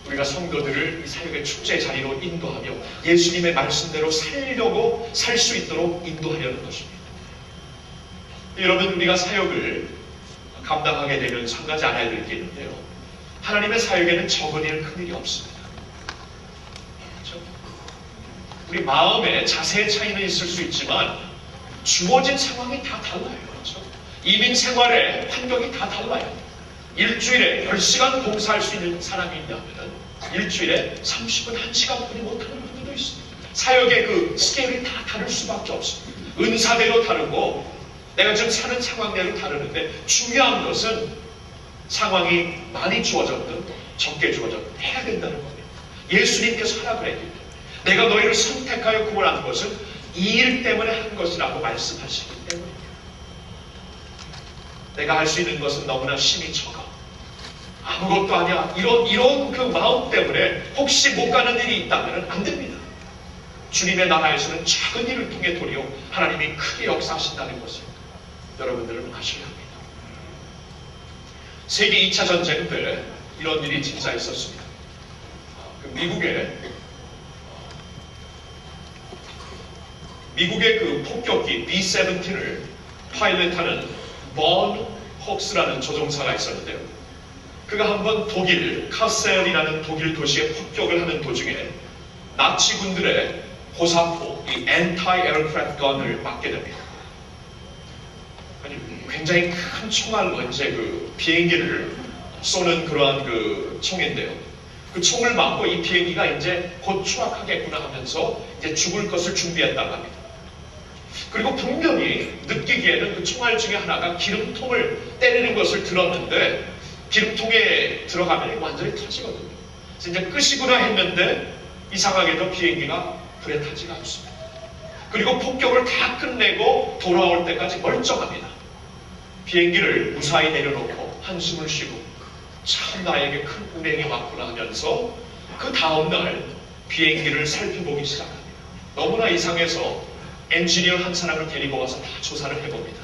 [SPEAKER 5] 우리가 성도들을 이 사역의 축제 자리로 인도하며 예수님의 말씀대로 살려고 살 수 있도록 인도하려는 것입니다. 여러분, 우리가 사역을 감당하게 되면 한 가지 알아야 될 게 있는데요. 하나님의 사역에는 적은 일, 큰 일이 없습니다. 그렇죠? 우리 마음의 자세의 차이는 있을 수 있지만 주어진 상황이 다 달라요. 그렇죠? 이민 생활의 환경이 다 달라요. 일주일에 10시간 봉사할 수 있는 사람이 있냐면 일주일에 30분, 1시간뿐이 못하는 분들도 있습니다. 사역의 그 스케일이 다 다를 수밖에 없습니다. 은사대로 다르고 내가 지금 사는 상황대로 다르는데 중요한 것은 상황이 많이 주어졌든 적게 주어졌든 해야 된다는 겁니다. 예수님께서 하라 그랬기 때문에 내가 너희를 선택하여 구원한 것은 이 일 때문에 한 것이라고 말씀하시기 때문입니다. 내가 할 수 있는 것은 너무나 심히 적어. 아무것도 아니야. 이런 그 마음 때문에 혹시 못 가는 일이 있다면 안 됩니다. 주님의 나라에서는 작은 일을 통해 도리어 하나님이 크게 역사하신다는 것을 여러분들은 아셔야 합니다. 세계 2차 전쟁 때 이런 일이 진짜 있었습니다. 미국의 그 폭격기 B-17을 파일럿하는 본 혹스라는 조종사가 있었는데요. 그가 한번 독일 카셀이라는 독일 도시에 폭격을 하는 도중에 나치군들의 고사포, 이 Anti-Aircraft Gun을 맞게 됩니다. 굉장히 큰 총알로 이제 그 비행기를 쏘는 그러한 그 총인데요. 그 총을 맞고 이 비행기가 이제 곧 추락하겠구나 하면서 이제 죽을 것을 준비했다고 합니다. 그리고 분명히 느끼기에는 그 총알 중에 하나가 기름통을 때리는 것을 들었는데 기름통에 들어가면 완전히 터지거든요. 이제 끝이구나 했는데 이상하게도 비행기가 불에 타지가 않습니다. 그리고 폭격을 다 끝내고 돌아올 때까지 멀쩡합니다. 비행기를 무사히 내려놓고 한숨을 쉬고 참 나에게 큰 운행이 왔구나 하면서 그 다음날 비행기를 살펴보기 시작합니다. 너무나 이상해서 엔지니어 한 사람을 데리고 와서 다 조사를 해봅니다.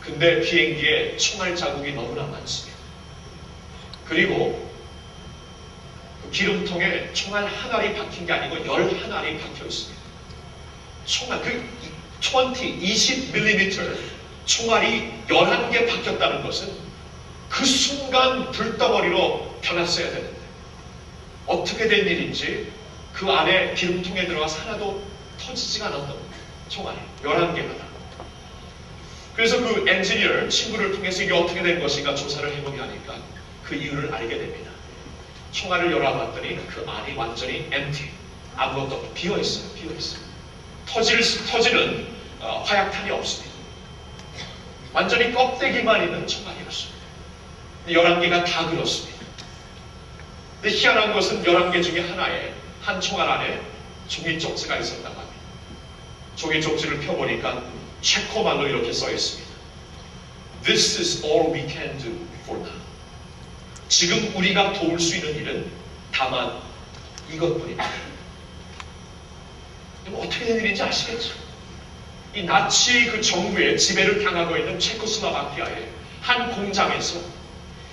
[SPEAKER 5] 근데 비행기에 총알 자국이 너무나 많습니다. 그리고 그 기름통에 총알 한 알이 박힌 게 아니고 11알이 박혀 있습니다. 총알, 20mm 총알이 11개 박혔다는 것은 그 순간 불덩어리로 변했어야 되는데 어떻게 된 일인지 그 안에 기름통에 들어가서 하나도 터지지가 않았던 겁니다. 총알이 11개가 다. 그래서 그 엔지니어 친구를 통해서 이게 어떻게 된 것인가 조사를 해보게 하니까 그 이유를 알게 됩니다. 총알을 열어봤더니 그 안이 완전히 empty, 아무것도 없고 비어있어요. 비어있어요. 터지는 화약탄이 없습니다. 완전히 껍데기만 있는 총알이었습니다. 11개가 다 그렇습니다. 근데 희한한 것은 11개 중에 하나에 한 총알 안에 종이 쪽지가 있었다고 합니다. 종이 쪽지를 펴보니까 체코말로 이렇게 써 있습니다. This is all we can do for now. 지금 우리가 도울 수 있는 일은 다만 이것뿐입니다. 어떻게 된 일인지 아시겠죠? 이 나치 그 정부의 지배를 당하고 있는 체코슬로바키아의 한 공장에서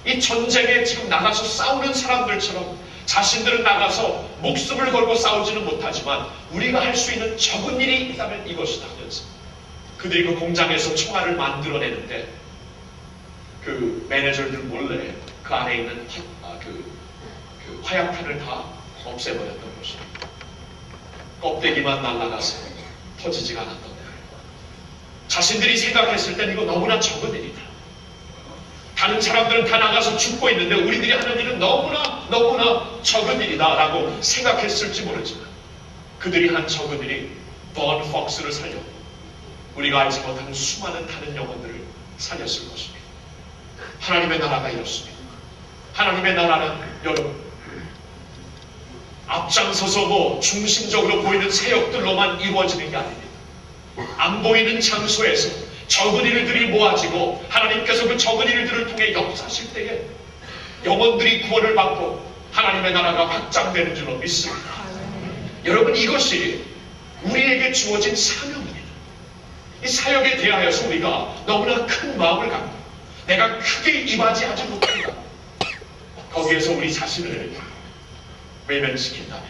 [SPEAKER 5] 이 전쟁에 지금 나가서 싸우는 사람들처럼 자신들은 나가서 목숨을 걸고 싸우지는 못하지만 우리가 할 수 있는 적은 일이 있다면 이것이다 하면서 그들이 그 공장에서 총알을 만들어내는데 그 매니저들 몰래 그 안에 있는 그 화약탄을 다 없애버렸던 것입니다. 껍데기만 날아가서 터지지가 않았던 거예요. 자신들이 생각했을 땐 이거 너무나 적은 일이다. 다른 사람들은 다 나가서 죽고 있는데 우리들이 하는 일은 너무나 적은 일이다 라고 생각했을지 모르지만 그들이 한 적은 일이 본 폭스를 살렸고 우리가 알지 못하는 수많은 다른 영혼들을 살렸을 것입니다. 하나님의 나라가 이렇습니다. 하나님의 나라는 여러분 앞장서서 뭐 중심적으로 보이는 세력들로만 이루어지는 게 아닙니다. 안 보이는 장소에서 적은 일들이 모아지고 하나님께서 그 적은 일들을 통해 역사하실 때에 영혼들이 구원을 받고 하나님의 나라가 확장되는 줄로 믿습니다. 여러분 이것이 우리에게 주어진 사명입니다. 이 사역에 대하여서 우리가 너무나 큰 마음을 갖고 내가 크게 임하지 못한다. 거기에서 우리 자신을 외면시킨다면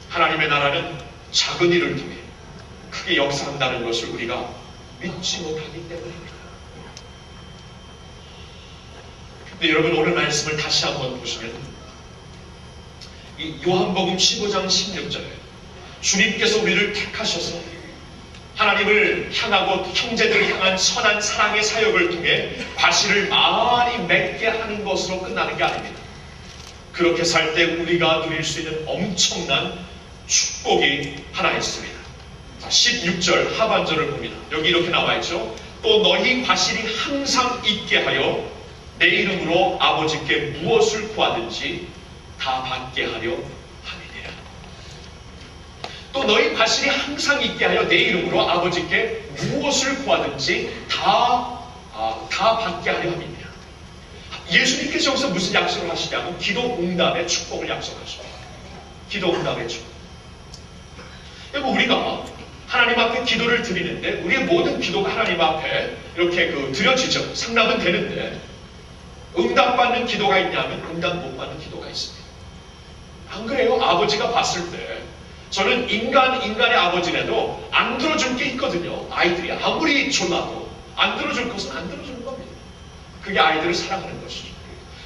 [SPEAKER 5] 하나님의 나라는 작은 일을 통해 크게 역사한다는 것을 우리가 믿지 못하기 때문입니다. 근데 여러분 오늘 말씀을 다시 한번 보시면 이 요한복음 15장 16절에 주님께서 우리를 택하셔서 하나님을 향하고 형제들을 향한 선한 사랑의 사역을 통해 과실을 많이 맺게 하는 것으로 끝나는 게 아닙니다. 그렇게 살 때 우리가 누릴 수 있는 엄청난 축복이 하나 있습니다. 16절 하반절을 봅니다. 여기 이렇게 나와 있죠. 또 너희 과실이 항상 있게 하여 내 이름으로 아버지께 무엇을 구하든지 다 받게 하려 함이니라. 또 너희 과실이 항상 있게 하여 내 이름으로 아버지께 무엇을 구하든지 다 받게 하려 함이니라. 예수님께서 여기서 무슨 약속을 하시냐면 기도 응답의 축복을 약속하십니다. 기도 응답의 축복. 여러분 우리가 하나님 앞에 기도를 드리는데 우리의 모든 기도가 하나님 앞에 이렇게 드려지죠. 상담은 되는데 응답받는 기도가 있냐면 응답 못 받는 기도가 있습니다. 안 그래요? 아버지가 봤을 때 저는 인간의 아버지라도 안 들어줄 게 있거든요. 아이들이 아무리 졸라도 안 들어줄 것은 안 들어주는 겁니다. 그게 아이들을 사랑하는 것이죠.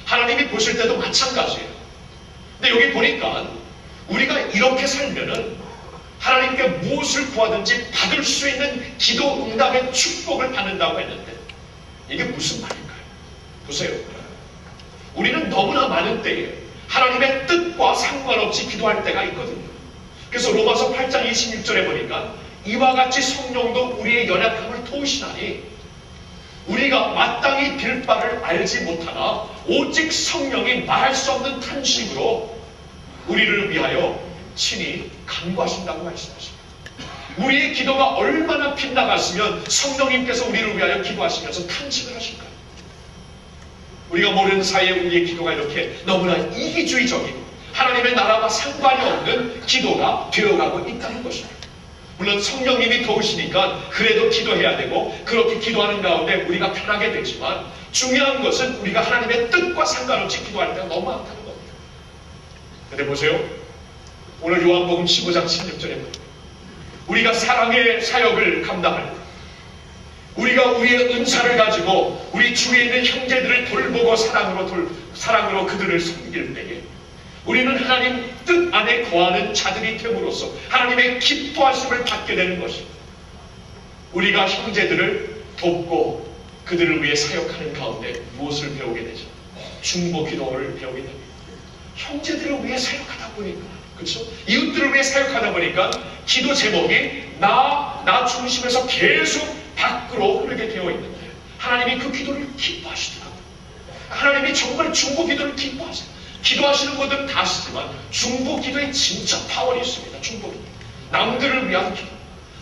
[SPEAKER 5] 하나님이 보실 때도 마찬가지예요. 근데 여기 보니까 우리가 이렇게 살면은 하나님께 무엇을 구하든지 받을 수 있는 기도 응답의 축복을 받는다고 했는데 이게 무슨 말인가요? 보세요. 우리는 너무나 많은 때에 하나님의 뜻과 상관없이 기도할 때가 있거든요. 그래서 로마서 8장 26절에 보니까 이와 같이 성령도 우리의 연약함을 도우시나니 우리가 마땅히 빌 바를 알지 못하나 오직 성령이 말할 수 없는 탄식으로 우리를 위하여 친히 간구하신다고 말씀하십니다. 우리의 기도가 얼마나 빗나갔으면 성령님께서 우리를 위하여 기도하시면서 탄식을 하실까요? 우리가 모르는 사이에 우리의 기도가 이렇게 너무나 이기주의적이고 하나님의 나라와 상관이 없는 기도가 되어가고 있다는 것입니다. 물론 성령님이 도우시니까 그래도 기도해야 되고 그렇게 기도하는 가운데 우리가 편하게 되지만 중요한 것은 우리가 하나님의 뜻과 상관없이 기도할 때가 너무 많다는 겁니다. 근데 보세요. 오늘 요한복음 15장 16절에 보면 우리가 사랑의 사역을 감당할 때 우리가 우리의 은사를 가지고 우리 주위에 있는 형제들을 돌보고 사랑으로 그들을 섬길 때에 우리는 하나님 뜻 안에 거하는 자들이 됨으로써 하나님의 기뻐하심을 받게 되는 것입니다. 우리가 형제들을 돕고 그들을 위해 사역하는 가운데 무엇을 배우게 되죠? 중보 기도를 배우게 됩니다. 형제들을 위해 사역하다 보니까, 그렇죠? 이웃들을 위해 사역하다 보니까 기도 제목이 나 중심에서 계속 밖으로 흐르게 되어 있는데 하나님이 그 기도를 기뻐하시더라고요. 하나님이 정말 중보 기도를 기뻐하세요. 기도하시는 분들은 다 아시지만 중보 기도에 진짜 파워가 있습니다. 중보 기도. 남들을 위한 기도.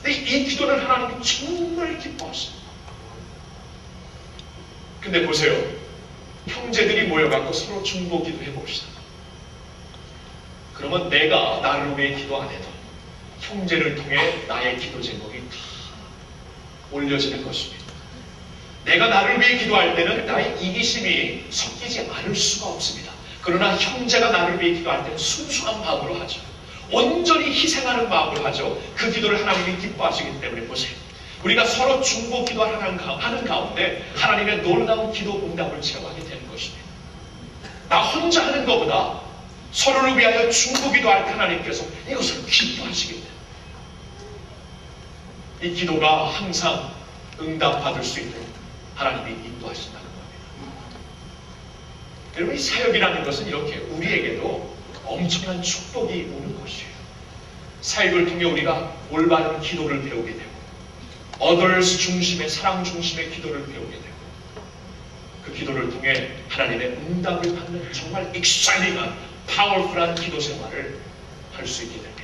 [SPEAKER 5] 근데 이 기도는 하나님이 정말 기뻐하세요. 근데 보세요. 형제들이 모여갖고 서로 중보 기도 해봅시다. 그러면 내가 나를 위해 기도 안 해도 형제를 통해 나의 기도 제목이 다 올려지는 것입니다. 내가 나를 위해 기도할 때는 나의 이기심이 섞이지 않을 수가 없습니다. 그러나 형제가 나를 위해 기도할 때는 순수한 마음으로 하죠. 온전히 희생하는 마음으로 하죠. 그 기도를 하나님이 기뻐하시기 때문에 보세요. 우리가 서로 중보 기도하는 가운데 하나님의 놀라운 기도 응답을 체험하게 되는 것입니다. 나 혼자 하는 것보다 서로를 위하여 중보 기도할 때 하나님께서 이것을 기뻐하시기 때문에 이 기도가 항상 응답받을 수 있도록 하나님이 인도하신다는 겁니다. 여러분, 이 사역이라는 것은 이렇게 우리에게도 엄청난 축복이 오는 것이에요. 사역을 통해 우리가 올바른 기도를 배우게 되고 others 중심의 사랑 중심의 기도를 배우게 되고 그 기도를 통해 하나님의 응답을 받는 정말 익사이팅한 파워풀한 기도 생활을 할 수 있게 됩니다.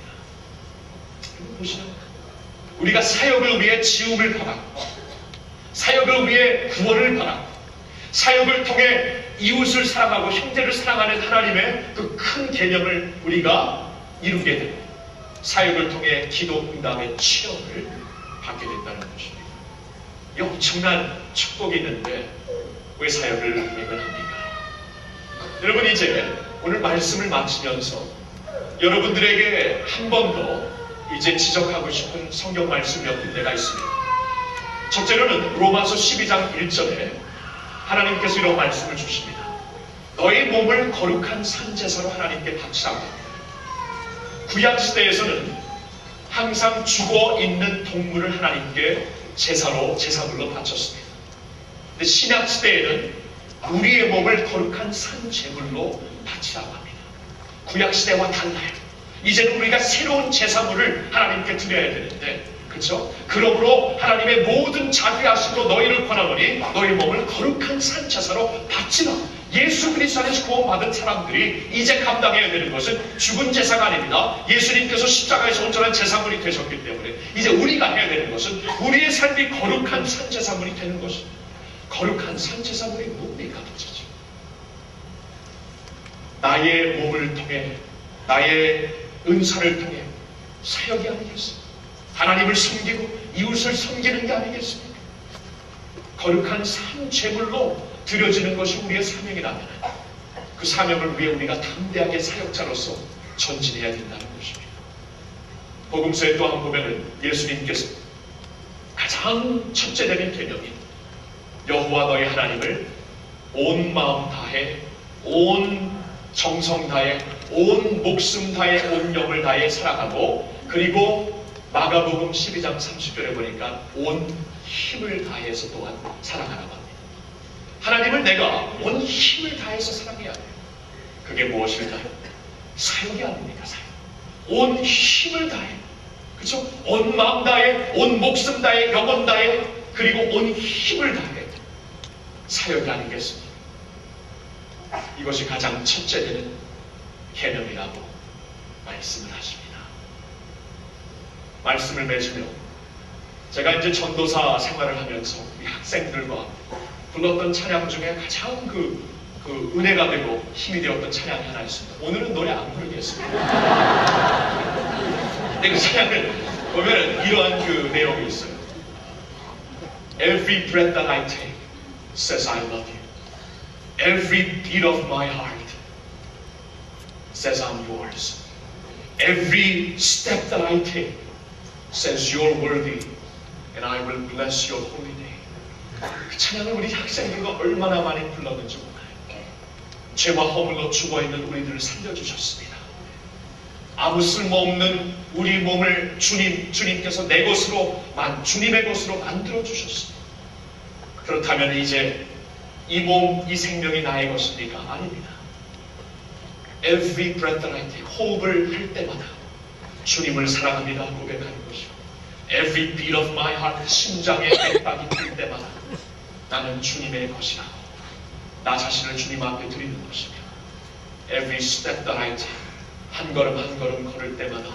[SPEAKER 5] 보시나요? 우리가 사역을 위해 지음을 받았고 사역을 위해 구원을 받았고 사역을 통해 이웃을 사랑하고 형제를 사랑하는 하나님의 그 큰 계명을 우리가 이루게 되고 사역을 통해 기도 응답의 체험을 받게 된다는 것입니다. 이 엄청난 축복이 있는데 왜 사역을 외면합니까? 여러분, 이제 오늘 말씀을 마치면서 여러분들에게 한 번 더 이제 지적하고 싶은 성경 말씀 몇 군데가 있습니다. 첫째로는 로마서 12장 1절에 하나님께서 이런 말씀을 주십니다. 너희 몸을 거룩한 산제사로 하나님께 바치라고 합니다. 구약시대에서는 항상 죽어 있는 동물을 하나님께 제사물로 바쳤습니다. 근데 신약시대에는 우리의 몸을 거룩한 산제물로 바치라고 합니다. 구약시대와 달라요. 이제는 우리가 새로운 제사물을 하나님께 드려야 되는데, 그렇죠? 그러므로 하나님의 모든 자비하심으로 너희를 권하노니 너희 몸을 거룩한 산제사로 바치라. 예수 그리스도 안에서 구원받은 사람들이 이제 감당해야 되는 것은 죽은 제사가 아닙니다. 예수님께서 십자가에서 온전한 제사물이 되셨기 때문에 이제 우리가 해야 되는 것은 우리의 삶이 거룩한 산제사물이 되는 것입니다. 거룩한 산제사물이 뭡니까 도대체? 나의 몸을 통해 나의 은사를 통해 사역이 아니겠습니까? 하나님을 섬기고 이웃을 섬기는 게 아니겠습니까? 거룩한 산 제물로 드려지는 것이 우리의 사명이라면 그 사명을 위해 우리가 담대하게 사역자로서 전진해야 된다는 것입니다. 복음서에 또한 보면은 예수님께서 가장 첫째 되는 계명이 여호와 너희 하나님을 온 마음 다해 온 정성 다해 온 목숨 다해 온 영을 다해 사랑하고, 그리고 마가복음 12장 30절에 보니까 온 힘을 다해서 또한 사랑하라고 합니다. 하나님을 내가 온 힘을 다해서 사랑해야 돼요. 그게 무엇일까요? 사역이 아닙니까? 사역. 온 힘을 다해, 그렇죠? 온 마음 다해, 온 목숨 다해, 영혼 다해, 그리고 온 힘을 다해 사역이 아니겠습니까? 이것이 가장 첫째 되는 계명이라고 말씀을 하십니다. 말씀을 맺으며 제가 이제 전도사 생활을 하면서 우리 학생들과 불렀던 찬양 중에 가장 그 은혜가 되고 힘이 되었던 찬양이 하나 있습니다. 오늘은 노래 안 부르겠습니다. 근데 그 찬양을 보면 이러한 그 내용이 있어요. Every breath that I take says I love you. Every beat of my heart says I'm yours. Every step that I take says you're worthy and I will bless your holy name. 그 찬양을 우리 학생들과 얼마나 많이 불렀는지 몰라요. 죄와 허물로 죽어있는 우리들을 살려주셨습니다. 아무 쓸모없는 우리 몸을 주님께서 내 것으로 주님의 것으로 만들어 주셨습니다. 그렇다면 이제 이 몸, 이 생명이 나의 것입니까? 아닙니다. Every breath that I take, 호흡을 할 때마다 주님을 사랑합니다 고백하는 것이고, Every beat of my heart, 심장의 맥박이 뛸 때마다 나는 주님의 것이라고 나 자신을 주님 앞에 드리는 것이며, Every step that I take, 한 걸음 한 걸음 걸을 때마다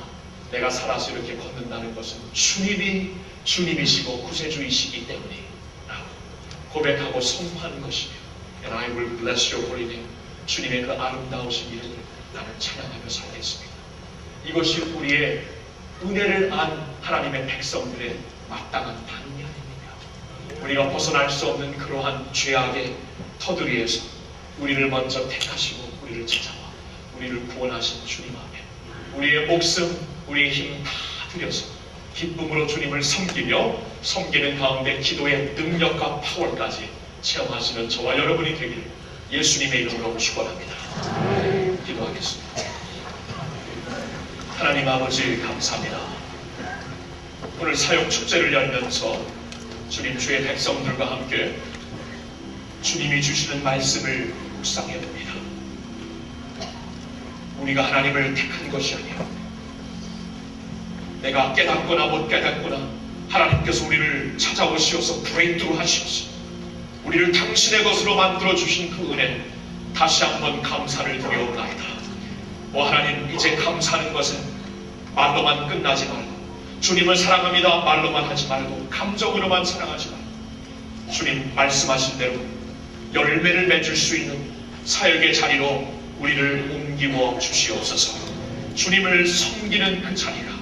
[SPEAKER 5] 내가 살아서 이렇게 걷는다는 것은 주님이 주님이시고 구세주이시기 때문에 라고 고백하고 선포하는 것이며, And I will bless your holy name, 주님의 그 아름다우신 이름을 나는 찬양하며 살겠습니다. 이것이 우리의 은혜를 안 하나님의 백성들의 마땅한 반응이 아닙니까? 우리가 벗어날 수 없는 그러한 죄악의 터두리에서 우리를 먼저 택하시고 우리를 찾아와 우리를 구원하신 주님 앞에 우리의 목숨, 우리의 힘 다 들여서 기쁨으로 주님을 섬기며 섬기는 가운데 기도의 능력과 파워까지 체험하시는 저와 여러분이 되길 예수님의 이름으로 축원합니다. 기도하겠습니다. 하나님 아버지 감사합니다. 오늘 사역 축제를 열면서 주님 주의 백성들과 함께 주님이 주시는 말씀을 묵상해 봅니다. 우리가 하나님을 택한 것이 아니라 내가 깨닫거나 못 깨닫거나 하나님께서 우리를 찾아오시어서 브레이크로 하시어서 우리를 당신의 것으로 만들어 주신 그 은혜 다시 한번 감사를 드려옵나이다. 하나님, 이제 감사하는 것은 말로만 끝나지 말고 주님을 사랑합니다 말로만 하지 말고 감정으로만 사랑하지 말고 주님 말씀하신 대로 열매를 맺을 수 있는 사역의 자리로 우리를 옮기워 주시옵소서. 주님을 섬기는 그 자리가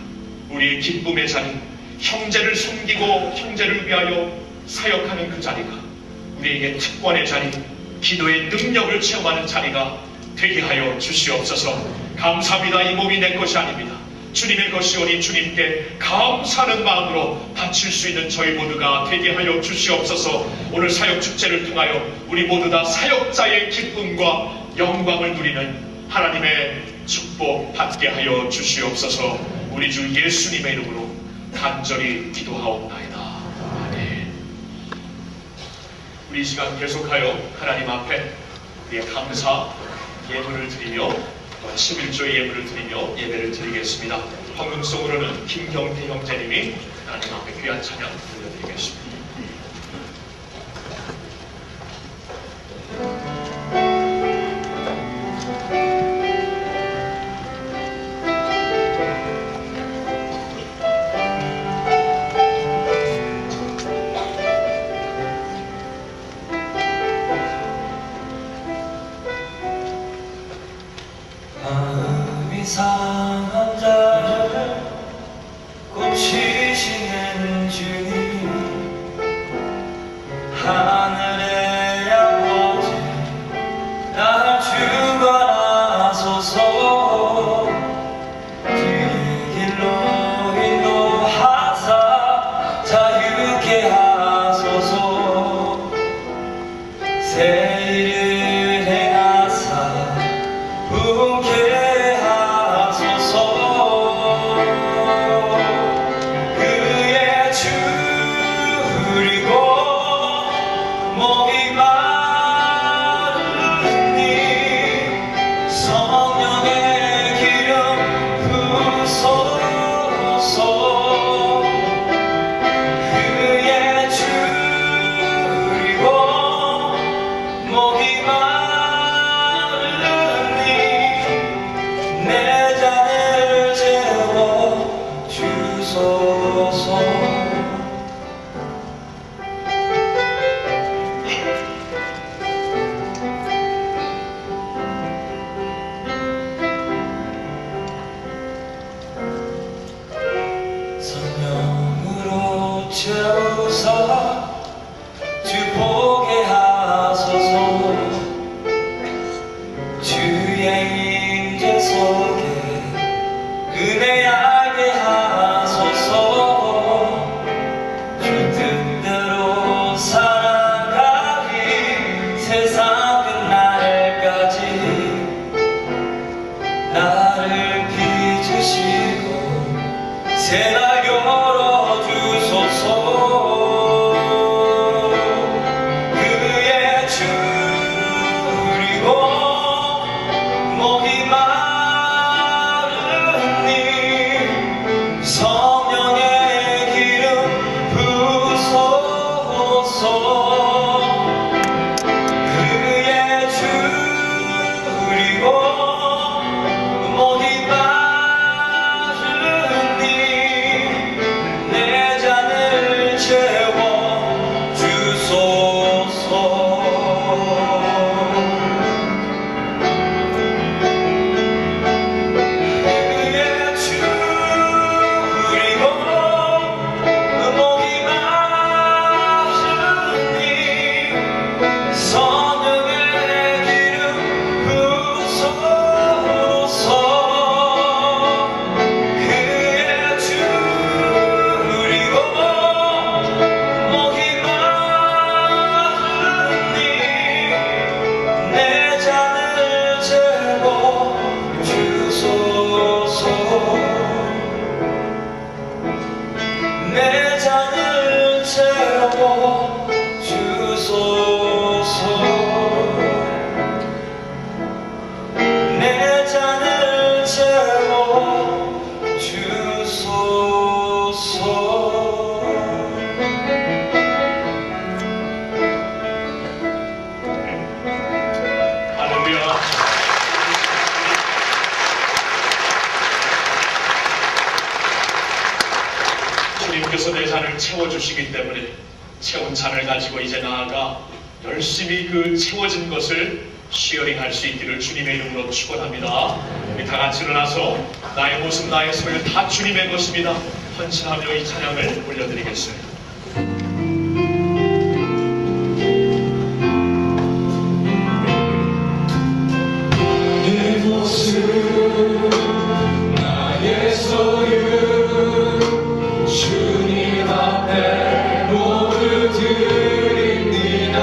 [SPEAKER 5] 우리의 기쁨의 자리, 형제를 섬기고 형제를 위하여 사역하는 그 자리가 우리에게 특권의 자리, 기도의 능력을 체험하는 자리가 되게 하여 주시옵소서. 감사합니다. 이 몸이 내 것이 아닙니다. 주님의 것이오니 주님께 감사하는 마음으로 바칠 수 있는 저희 모두가 되게 하여 주시옵소서. 오늘 사역 축제를 통하여 우리 모두 다 사역자의 기쁨과 영광을 누리는 하나님의 축복 받게 하여 주시옵소서. 우리 주 예수님의 이름으로 간절히 기도하옵나이다. 아멘. 우리 이 시간 계속하여 하나님 앞에 우리의 감사 예물을 드리며 11조의 예물을 드리며 예배를 드리겠습니다. 헌금송으로는 김경태 형제님이 하나님 앞에 귀한 찬양 들려드리겠습니다.
[SPEAKER 7] 이상한 자를 고치시는 주님, 하늘의 아버지 날 주관하소서. 주의 길로 인도하사 자유케 하소서. 새 일을 행하사 부흥케 목이 나를 빚으시고 새날 열어주소서. 그의 줄이고 목이 마르니 성령의 기름 부소서. 그의 줄이고 목이 마르니 내 잔을 채워 주소서. 그의 줄이고 목이 마르니 성령의 기름 부소서. 그의 줄이고 목이 마르니 내 잔을 채워 주소서. 내 잔을 채워 주소서. 내 잔을 채워 주소서.
[SPEAKER 5] 할렐루야. 주님께서 내 잔을 채워주시기 때문에 채운 잔을 가지고 이제 나아가 열심히 그 채워진 것을 시어링할 수 있기를 주님의 이름으로 축원합니다. 우리 다 같이 일어나서 나의 모습 나의 소유 다 주님의 것입니다. 헌신하며 이 찬양을 올려드리겠어요.
[SPEAKER 2] 내 모습 나의 소유 주님 앞에 모두 드립니다.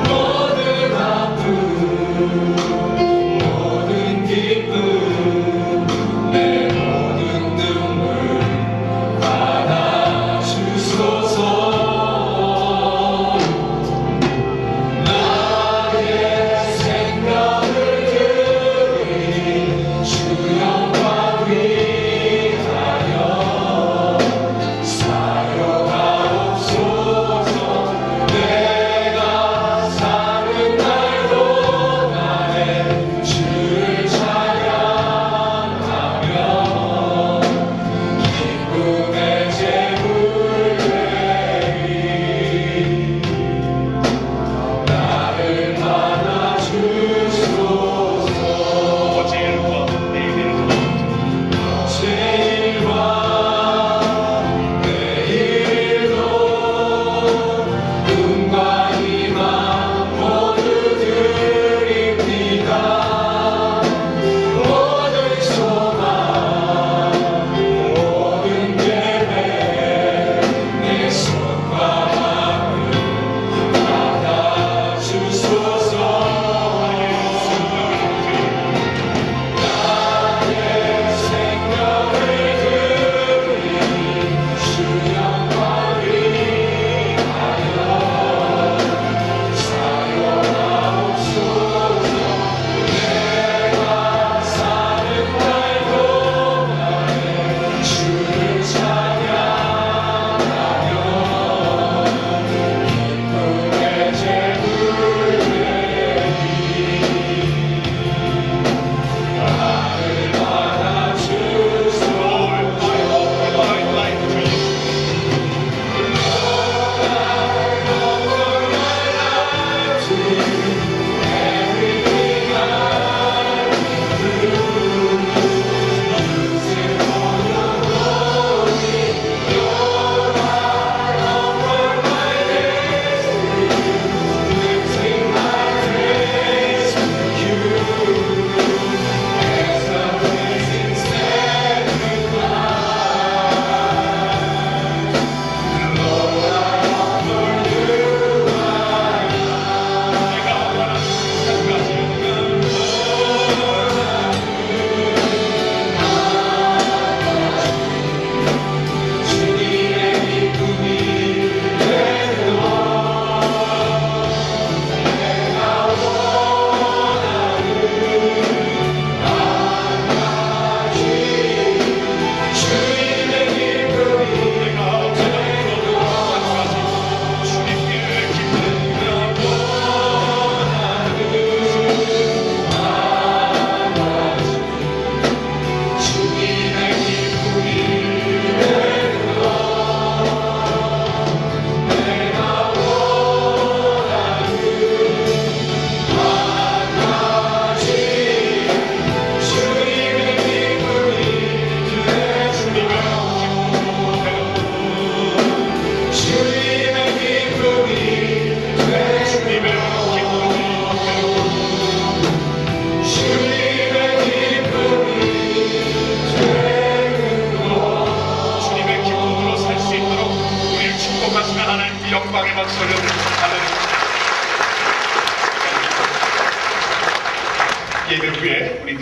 [SPEAKER 2] 모든 아픔 모든 기쁨 내 모든 눈물 받아주세요.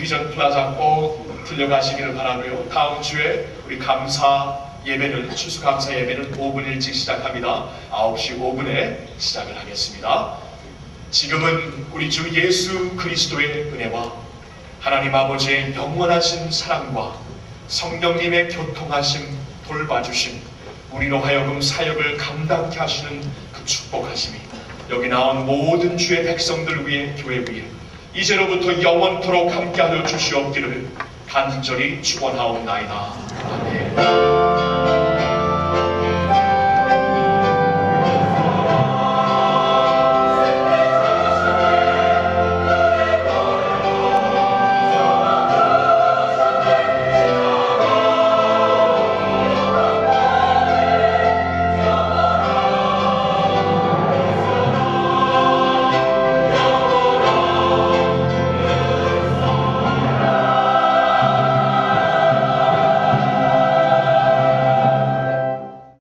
[SPEAKER 5] 비전 플라자 꼭 들려가시기를 바라고요. 다음 주에 우리 감사 예배는 추수 감사 예배는 5분 일찍 시작합니다. 9시 5분에 시작을 하겠습니다. 지금은 우리 주 예수 그리스도의 은혜와 하나님 아버지의 영원하신 사랑과 성령님의 교통하심, 돌봐주심, 우리로 하여금 사역을 감당케 하시는 그 축복하심이 여기 나온 모든 주의 백성들 위해, 교회 위에 이제로부터 영원토록 함께하여 주시옵기를 간절히 축원하옵나이다. 아멘.